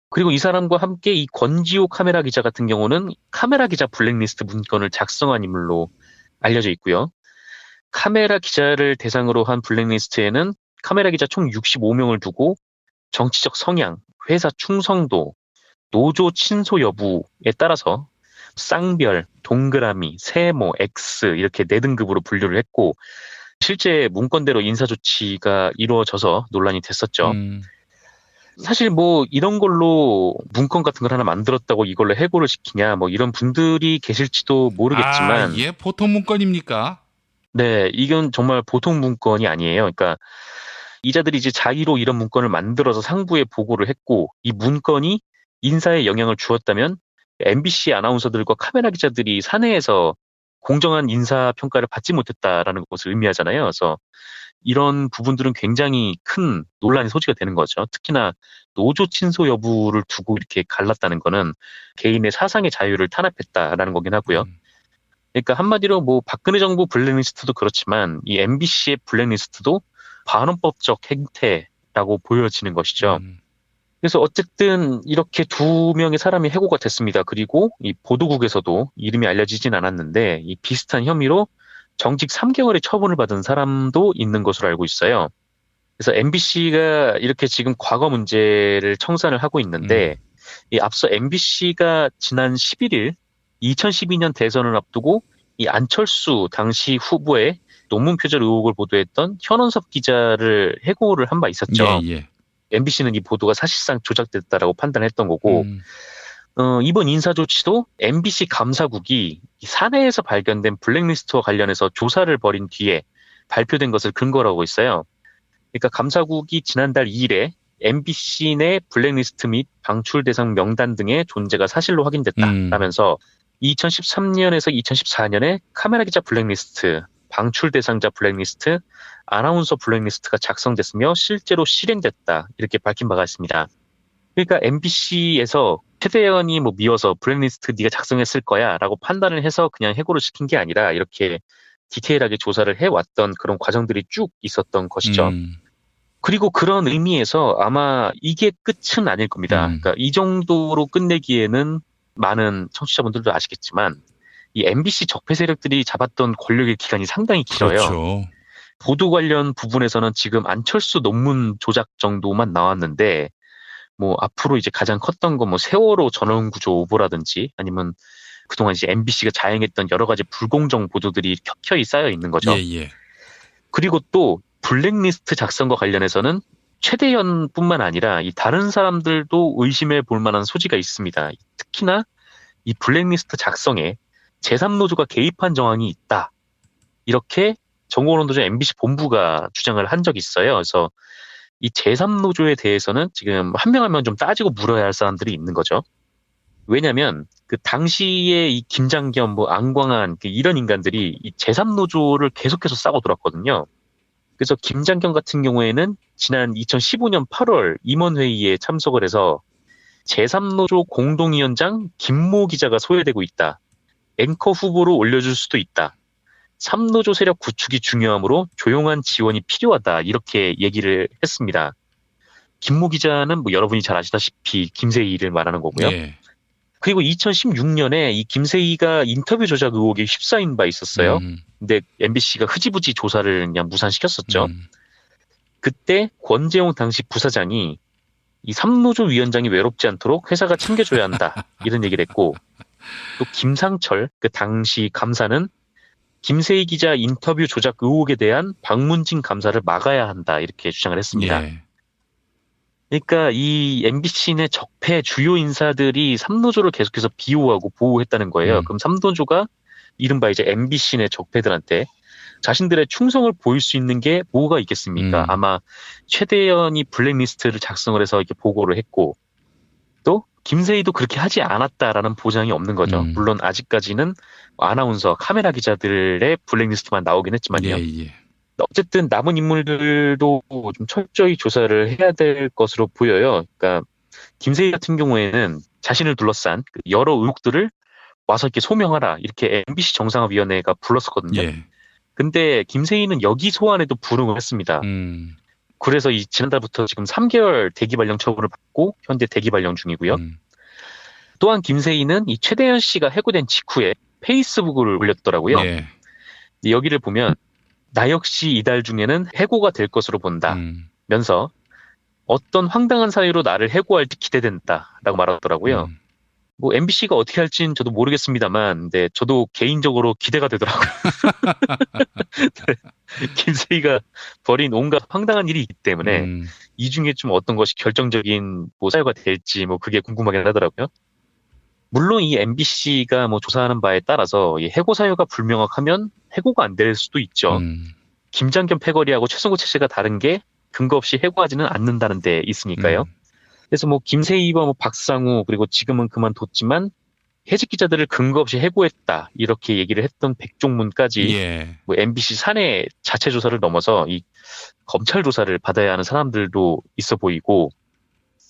그리고 이 사람과 함께 이 권지호 카메라 기자 같은 경우는 카메라 기자 블랙리스트 문건을 작성한 인물로 알려져 있고요. 카메라 기자를 대상으로 한 블랙리스트에는 카메라 기자 총 65명을 두고 정치적 성향, 회사 충성도, 노조 친소 여부에 따라서 쌍별, 동그라미, 세모, X 이렇게 4등급으로 분류를 했고, 실제 문건대로 인사조치가 이루어져서 논란이 됐었죠. 사실 뭐 이런 걸로 문건 같은 걸 하나 만들었다고 이걸로 해고를 시키냐 뭐 이런 분들이 계실지도 모르겠지만 이게 보통 문건입니까? 네, 이건 정말 보통 문건이 아니에요. 그러니까 이자들이 이제 자의로 이런 문건을 만들어서 상부에 보고를 했고, 이 문건이 인사에 영향을 주었다면 MBC 아나운서들과 카메라 기자들이 사내에서 공정한 인사평가를 받지 못했다라는 것을 의미하잖아요. 그래서 이런 부분들은 굉장히 큰 논란의 소지가 되는 거죠. 특히나 노조 친소 여부를 두고 이렇게 갈랐다는 거는 개인의 사상의 자유를 탄압했다라는 거긴 하고요. 그러니까 한마디로 뭐 박근혜 정부 블랙리스트도 그렇지만 이 MBC의 블랙리스트도 반헌법적 행태라고 보여지는 것이죠. 그래서 어쨌든 이렇게 2명의 사람이 해고가 됐습니다. 그리고 이 보도국에서도 이름이 알려지진 않았는데 이 비슷한 혐의로 정직 3개월의 처분을 받은 사람도 있는 것으로 알고 있어요. 그래서 MBC가 이렇게 지금 과거 문제를 청산을 하고 있는데 이 앞서 MBC가 지난 11일 2012년 대선을 앞두고 이 안철수 당시 후보의 논문 표절 의혹을 보도했던 현원섭 기자를 해고를 한 바 있었죠. MBC는 이 보도가 사실상 조작됐다라고 판단했던 거고, 이번 인사 조치도 MBC 감사국이 사내에서 발견된 블랙리스트와 관련해서 조사를 벌인 뒤에 발표된 것을 근거로 하고 있어요. 그러니까 감사국이 지난달 2일에 MBC 내 블랙리스트 및 방출 대상 명단 등의 존재가 사실로 확인됐다라면서 2013년에서 2014년에 카메라 기자 블랙리스트, 방출 대상자 블랙리스트, 아나운서 블랙리스트가 작성됐으며 실제로 실행됐다 이렇게 밝힌 바가 있습니다. 그러니까 MBC에서 최대현이 뭐 미워서 블랙리스트 네가 작성했을 거야 라고 판단을 해서 그냥 해고를 시킨 게 아니라 이렇게 디테일하게 조사를 해왔던 그런 과정들이 쭉 있었던 것이죠. 그리고 그런 의미에서 아마 이게 끝은 아닐 겁니다. 그러니까 이 정도로 끝내기에는 많은 청취자분들도 아시겠지만 이 MBC 적폐 세력들이 잡았던 권력의 기간이 상당히 길어요. 그렇죠. 보도 관련 부분에서는 지금 안철수 논문 조작 정도만 나왔는데 뭐 앞으로 이제 가장 컸던 건 뭐 세월호 전원구조 오보라든지 아니면 그동안 이제 MBC가 자행했던 여러 가지 불공정 보도들이 켜켜이 쌓여 있는 거죠. 그리고 또 블랙리스트 작성과 관련해서는 최대현뿐만 아니라 이 다른 사람들도 의심해 볼 만한 소지가 있습니다. 특히나 이 블랙리스트 작성에 제3노조가 개입한 정황이 있다. 이렇게 정보원노조 MBC 본부가 주장을 한 적이 있어요. 그래서 이 제3노조에 대해서는 지금 한 명 한 명 좀 따지고 물어야 할 사람들이 있는 거죠. 왜냐면 그 당시에 이 김장겸, 안광한 이런 인간들이 이 제3노조를 계속해서 싸고 돌았거든요. 그래서 김장겸 같은 경우에는 지난 2015년 8월 임원회의에 참석을 해서 제3노조 공동위원장 김모 기자가 소외되고 있다. 앵커 후보로 올려줄 수도 있다. 3노조 세력 구축이 중요하므로 조용한 지원이 필요하다. 이렇게 얘기를 했습니다. 김모 기자는 여러분이 잘 아시다시피 김세희를 말하는 거고요. 네. 그리고 2016년에 이 김세희가 인터뷰 조작 의혹에 휩싸인 바 있었어요. 근데 MBC가 흐지부지 조사를 그냥 무산시켰었죠. 그때 권재용 당시 부사장이 이 3노조 위원장이 외롭지 않도록 회사가 챙겨줘야 한다. 이런 얘기를 했고, 또 김상철 그 당시 감사는 김세희 기자 인터뷰 조작 의혹에 대한 박문진 감사를 막아야 한다. 이렇게 주장을 했습니다. 예. 그러니까 이 MBC 내 적폐 주요 인사들이 3노조를 계속해서 비호하고 보호했다는 거예요. 그럼 3노조가 이른바 이제 MBC 내 적폐들한테 자신들의 충성을 보일 수 있는 게 뭐가 있겠습니까? 아마 최대현이 블랙리스트를 작성을 해서 이렇게 보고를 했고, 또 김세희도 그렇게 하지 않았다라는 보장이 없는 거죠. 물론 아직까지는 아나운서, 카메라 기자들의 블랙리스트만 나오긴 했지만요. 예. 어쨌든 남은 인물들도 좀 철저히 조사를 해야 될 것으로 보여요. 그러니까 김세희 같은 경우에는 자신을 둘러싼 여러 의혹들을 와서 이렇게 소명하라, 이렇게 MBC 정상화위원회가 불렀었거든요. 예. 근데 김세희는 여기 소환에도 불응을 했습니다. 그래서 이 지난달부터 지금 3개월 대기 발령 처분을 받고 현재 대기 발령 중이고요. 또한 김세희는 이 최대현 씨가 해고된 직후에 페이스북을 올렸더라고요. 예. 여기를 보면 나 역시 이달 중에는 해고가 될 것으로 본다면서 어떤 황당한 사유로 나를 해고할지 기대된다라고 말하더라고요. MBC가 어떻게 할지는 저도 모르겠습니다만, 근데 저도 개인적으로 기대가 되더라고요. 김세희가 벌인 온갖 황당한 일이 있기 때문에 이 중에 좀 어떤 것이 결정적인 사유가 될지 그게 궁금하긴 하더라고요. 물론 이 MBC가 조사하는 바에 따라서 이 해고 사유가 불명확하면 해고가 안 될 수도 있죠. 김장겸 패거리하고 최성구 체제가 다른 게 근거 없이 해고하지는 않는다는 데 있으니까요. 그래서 김세희와 박상우, 그리고 지금은 그만뒀지만 해직 기자들을 근거 없이 해고했다, 이렇게 얘기를 했던 백종문까지 MBC 사내 자체 조사를 넘어서 이 검찰 조사를 받아야 하는 사람들도 있어 보이고,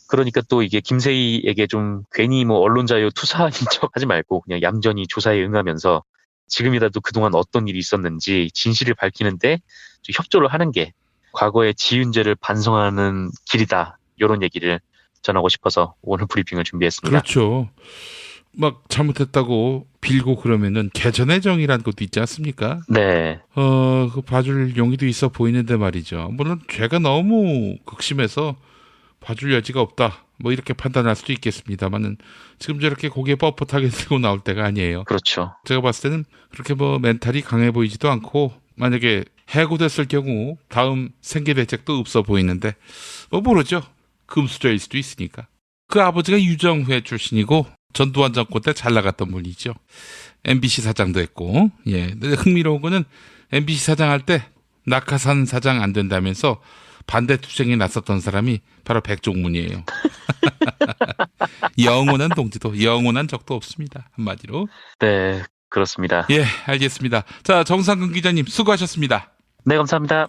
그러니까 또 이게 김세희에게 좀 괜히 언론 자유 투사인 척 하지 말고 그냥 얌전히 조사에 응하면서 지금이라도 그동안 어떤 일이 있었는지 진실을 밝히는데 좀 협조를 하는 게 과거의 지은죄를 반성하는 길이다, 이런 얘기를 전하고 싶어서 오늘 브리핑을 준비했습니다. 그렇죠. 막 잘못했다고 빌고 그러면은 개전의 정이라는 것도 있지 않습니까? 네. 그 봐줄 용의도 있어 보이는데 말이죠. 물론 죄가 너무 극심해서 봐줄 여지가 없다, 이렇게 판단할 수도 있겠습니다만은 지금 저렇게 고개 뻣뻣하게 들고 나올 때가 아니에요. 그렇죠. 제가 봤을 때는 그렇게 멘탈이 강해 보이지도 않고, 만약에 해고됐을 경우 다음 생계 대책도 없어 보이는데 모르죠. 금수저일 수도 있으니까. 그 아버지가 유정회 출신이고 전두환 정권 때 잘 나갔던 분이죠. MBC 사장도 했고, 근데 흥미로운 거는 MBC 사장 할 때 낙하산 사장 안 된다면서 반대 투쟁에 나섰던 사람이 바로 백종문이에요. 영원한 동지도 영원한 적도 없습니다, 한마디로. 네, 그렇습니다. 예, 알겠습니다. 자, 정상근 기자님 수고하셨습니다. 네, 감사합니다.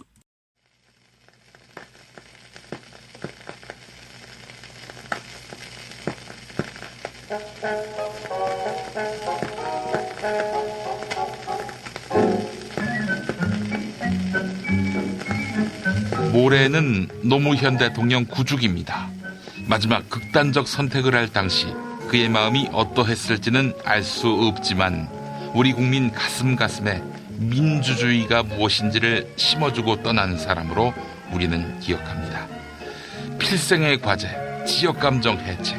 모레는 노무현 대통령 9주기입니다. 마지막 극단적 선택을 할 당시 그의 마음이 어떠했을지는 알 수 없지만 우리 국민 가슴에 민주주의가 무엇인지를 심어주고 떠난 사람으로 우리는 기억합니다. 필생의 과제, 지역감정 해체,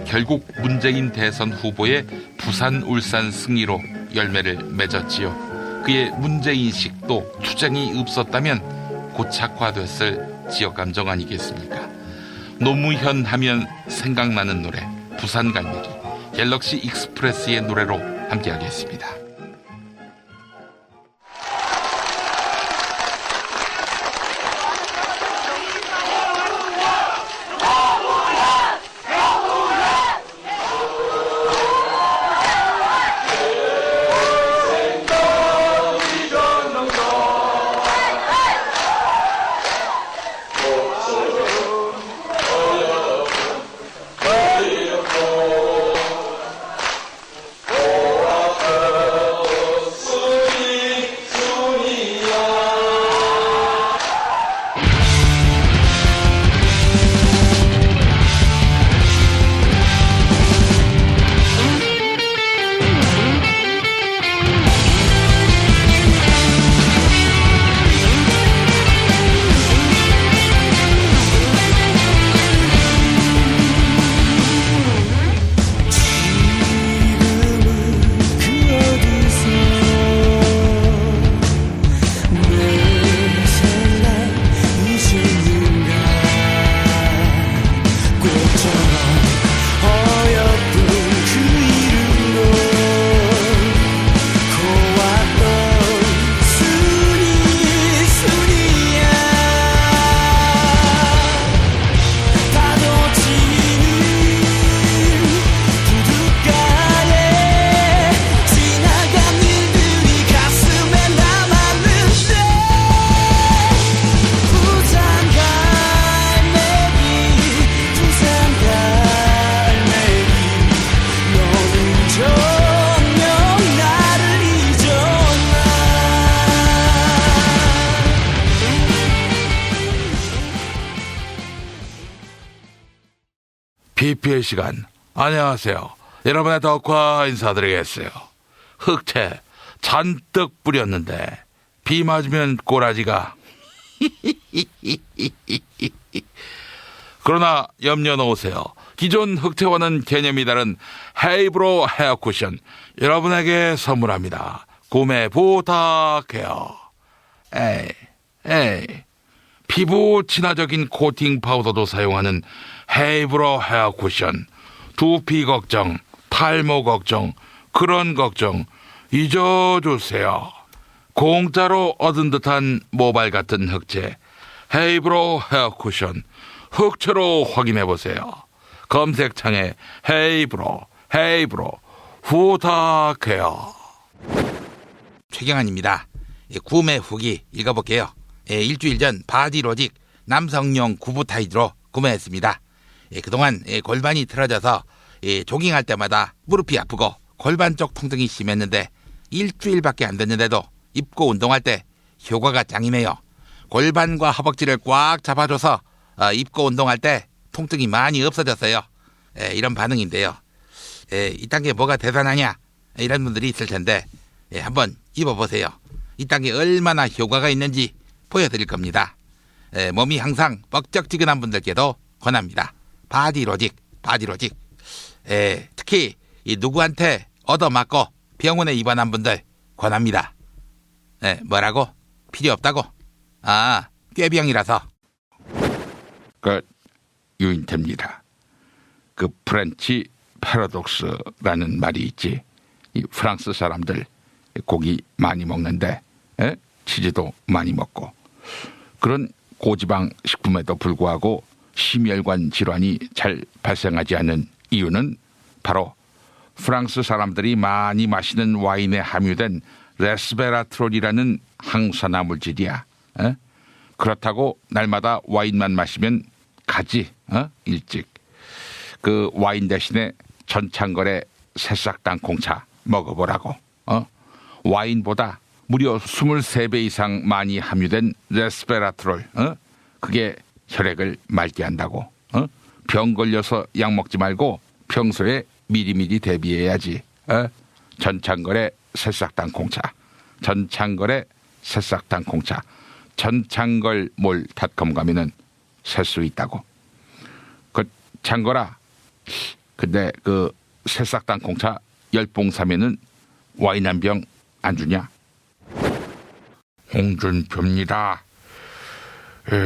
결국 문재인 대선 후보의 부산 울산 승리로 열매를 맺었지요. 그의 문제인식도 투쟁이 없었다면 고착화됐을 지역감정 아니겠습니까? 노무현 하면 생각나는 노래 부산 갈매기 갤럭시 익스프레스의 노래로 함께하겠습니다. BP의 시간. 안녕하세요. 여러분의 덕화 인사드리겠어요. 흑채 잔뜩 뿌렸는데 비 맞으면 꼬라지가 그러나 염려 놓으세요. 기존 흑채와는 개념이 다른 헤이브로 헤어 쿠션 여러분에게 선물합니다. 구매 부탁해요. 에이 피부 친화적인 코팅 파우더도 사용하는 헤이브로 헤어 쿠션. 두피 걱정, 탈모 걱정, 그런 걱정 잊어주세요. 공짜로 얻은 듯한 모발 같은 흑채 헤이브로 헤어 쿠션 흑채로 확인해보세요. 검색창에 헤이브로 부탁해요. 최경환입니다. 구매 후기 읽어볼게요. 일주일 전 바디로직 남성용 구부 타이즈로 구매했습니다. 그동안 골반이 틀어져서 조깅할 때마다 무릎이 아프고 골반 쪽 통증이 심했는데 일주일밖에 안 됐는데도 입고 운동할 때 효과가 짱이네요. 골반과 허벅지를 꽉 잡아줘서 입고 운동할 때 통증이 많이 없어졌어요. 이런 반응인데요. 이딴 게 뭐가 대단하냐 이런 분들이 있을 텐데 한번 입어보세요. 이딴 게 얼마나 효과가 있는지 보여드릴 겁니다. 몸이 항상 뻑적지근한 분들께도 권합니다. 바디로직. 특히 누구한테 얻어맞고 병원에 입원한 분들 권합니다. 뭐라고? 필요 없다고? 꾀병이라서. 유인태입니다. 프렌치 패러독스라는 말이 있지. 이 프랑스 사람들 고기 많이 먹는데 치즈도 많이 먹고 그런 고지방 식품에도 불구하고 심혈관 질환이 잘 발생하지 않는 이유는 바로 프랑스 사람들이 많이 마시는 와인에 함유된 레스베라트롤이라는 항산화 물질이야. 그렇다고 날마다 와인만 마시면 가지 일찍. 그 와인 대신에 전창걸의 새싹당 콩차 먹어보라고. 와인보다 무려 23배 이상 많이 함유된 레스베라트롤. 그게 혈액을 맑게 한다고. 병 걸려서 약 먹지 말고 평소에 미리미리 대비해야지. 전창걸의 새싹당 콩차. 전창걸몰닷컴 가면은 살 수 있다고. 창걸아. 근데 새싹당 콩차 10봉 사면은 와인 한 병 안 주냐? 홍준표입니다.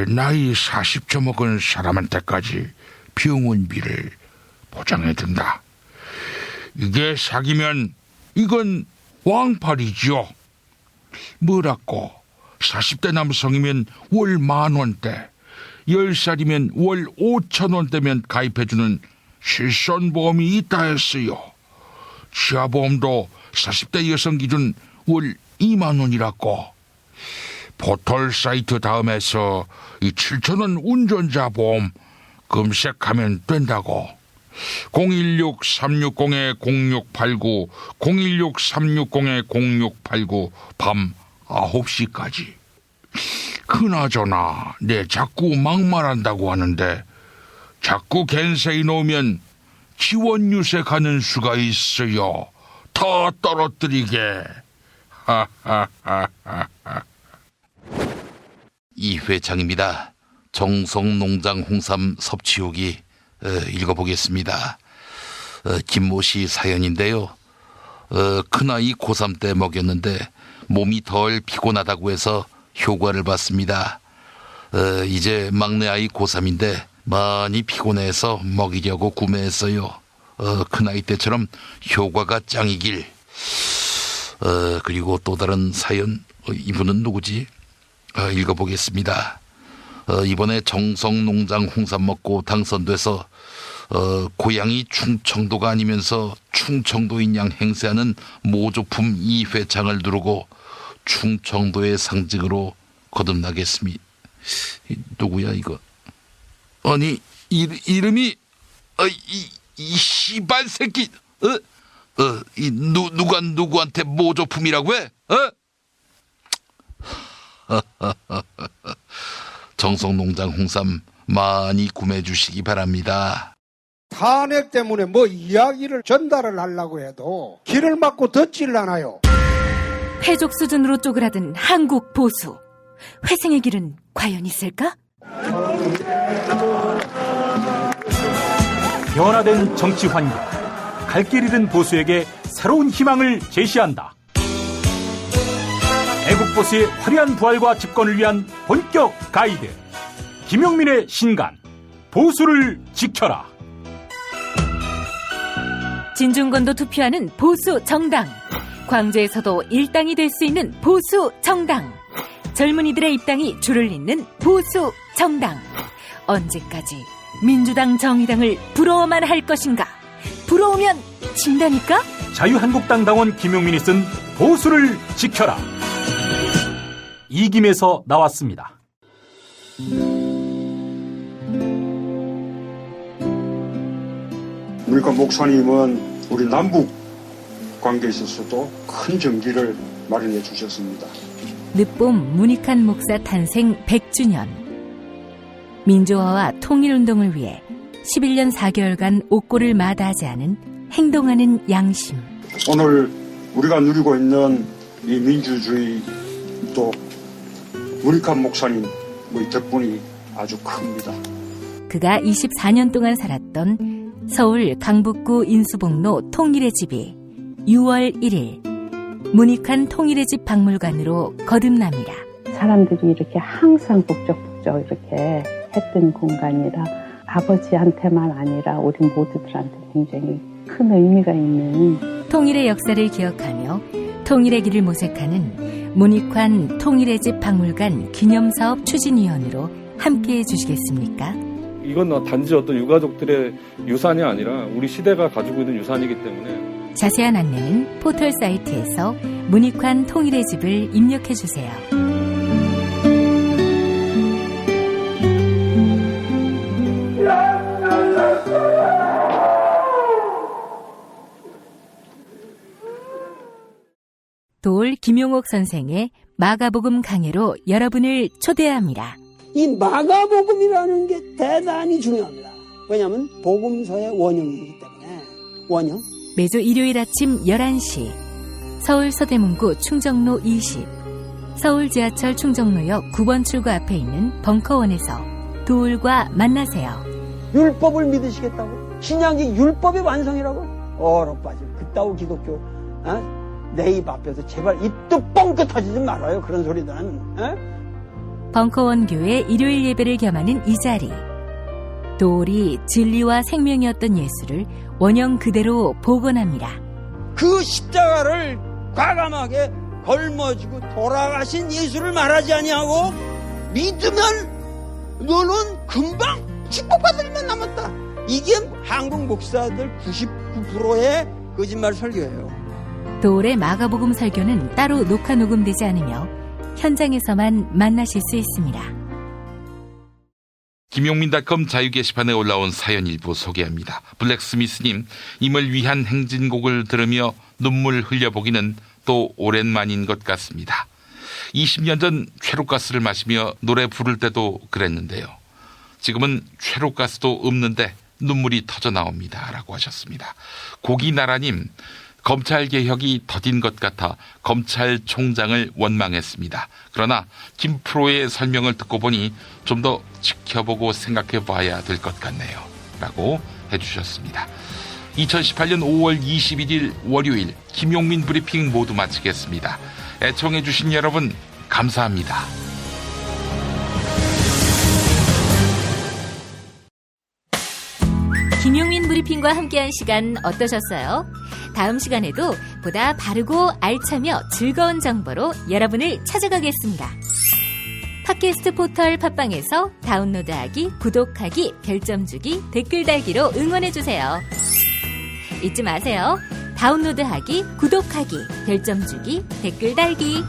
나이 40초 먹은 사람한테까지 병원비를 보장해준다. 이게 사기면 이건 왕팔이죠. 뭐라고 40대 남성이면 월 10,000원대, 10살이면 월 5,000원대면 가입해주는 실손보험이 있다 했어요. 치아보험도 40대 여성 기준 월 20,000원이라고. 포털 사이트 다음에서 이 7,000원 운전자 보험 검색하면 된다고. 016-360-0689, 016-360-0689, 밤 9시까지. 그나저나 내 자꾸 막말한다고 하는데 자꾸 겐세이 놓으면 지원 유세 가는 수가 있어요. 다 떨어뜨리게. 이 회장입니다. 정성농장 홍삼 섭취후기 읽어보겠습니다. 김모 씨 사연인데요. 큰아이 고3 때 먹였는데 몸이 덜 피곤하다고 해서 효과를 봤습니다. 이제 막내아이 고3인데 많이 피곤해서 먹이려고 구매했어요. 큰아이 때처럼 효과가 짱이길. 그리고 또 다른 사연, 이분은 누구지? 읽어보겠습니다. 이번에 정성농장 홍삼 먹고 당선돼서 고향이 충청도가 아니면서 충청도인 양 행세하는 모조품 2회장을 누르고 충청도의 상징으로 거듭나겠습니다. 누구야 이거? 아니 이름이 이 씨발 새끼 누가 누구한테 모조품이라고 해? 정성농장 홍삼 많이 구매해 주시기 바랍니다. 탄핵 때문에 뭐 이야기를 전달을 하려고 해도 길을 막고 듣질 않아요. 패족 수준으로 쪼그라든 한국 보수. 회생의 길은 과연 있을까? 변화된 정치 환경, 갈 길 잃은 보수에게 새로운 희망을 제시한다. 애국보수의 화려한 부활과 집권을 위한 본격 가이드, 김용민의 신간, 보수를 지켜라. 진중권도 투표하는 보수 정당, 광주에서도 일당이 될 수 있는 보수 정당, 젊은이들의 입당이 줄을 잇는 보수 정당. 언제까지 민주당 정의당을 부러워만 할 것인가? 부러우면 진다니까? 자유한국당 당원 김용민이 쓴 보수를 지켜라. 이김에서 나왔습니다. 우리가 목사님은 우리 남북 관계에 있어서도 큰 정기를 마련해 주셨습니다. 늦봄 문익환 목사 탄생 100주년. 민주화와 통일운동을 위해 11년 4개월간 옥고를 마다하지 않은 행동하는 양심. 오늘 우리가 누리고 있는 이 민주주의 또 문익환 목사님 덕분이 아주 큽니다. 그가 24년 동안 살았던 서울 강북구 인수봉로 통일의 집이 6월 1일 문익환 통일의 집 박물관으로 거듭납니다. 사람들이 이렇게 항상 북적북적 이렇게 했던 공간이라 아버지한테만 아니라 우리 모두들한테 굉장히 큰 의미가 있는 통일의 역사를 기억하며 통일의 길을 모색하는 문익환 통일의 집 박물관 기념사업 추진위원으로 함께해 주시겠습니까? 이건 단지 어떤 유가족들의 유산이 아니라 우리 시대가 가지고 있는 유산이기 때문에 자세한 안내는 포털 사이트에서 문익환 통일의 집을 입력해 주세요. 도올 김용옥 선생의 마가복음 강해로 여러분을 초대합니다. 이 마가복음이라는 게 대단히 중요합니다. 왜냐하면 복음서의 원형이기 때문에. 원형. 매주 일요일 아침 11시 서울 서대문구 충정로 20, 서울 지하철 충정로역 9번 출구 앞에 있는 벙커원에서 도울과 만나세요. 율법을 믿으시겠다고? 신약이 율법의 완성이라고? 얼어빠질 그따위 기독교 내 입 앞에서 제발 입도 뻥끗 터지지 말아요. 그런 소리들은. 벙커원 교회 일요일 예배를 겸하는 이 자리. 도리 진리와 생명이었던 예수를 원형 그대로 복원합니다. 그 십자가를 과감하게 걸머지고 돌아가신 예수를 말하지 아니하고 믿으면 너는 금방 축복받을 일만 남았다. 이게 한국 목사들 99%의 거짓말 설교예요. 도올의 마가복음 설교는 따로 녹화 녹음되지 않으며 현장에서만 만나실 수 있습니다. 김용민닷컴 자유 게시판에 올라온 사연 일부 소개합니다. 블랙스미스님, 임을 위한 행진곡을 들으며 눈물 흘려보기는 또 오랜만인 것 같습니다. 20년 전 최루가스를 마시며 노래 부를 때도 그랬는데요. 지금은 최루가스도 없는데 눈물이 터져 나옵니다. 라고 하셨습니다. 고기나라님, 검찰개혁이 더딘 것 같아 검찰총장을 원망했습니다. 그러나 김 프로의 설명을 듣고 보니 좀 더 지켜보고 생각해 봐야 될 것 같네요. 라고 해주셨습니다. 2018년 5월 21일 월요일 김용민 브리핑 모두 마치겠습니다. 애청해 주신 여러분 감사합니다. 김용민 브리핑과 함께한 시간 어떠셨어요? 다음 시간에도 보다 바르고 알차며 즐거운 정보로 여러분을 찾아가겠습니다. 팟캐스트 포털 팟빵에서 다운로드하기, 구독하기, 별점 주기, 댓글 달기로 응원해주세요. 잊지 마세요. 다운로드하기, 구독하기, 별점 주기, 댓글 달기.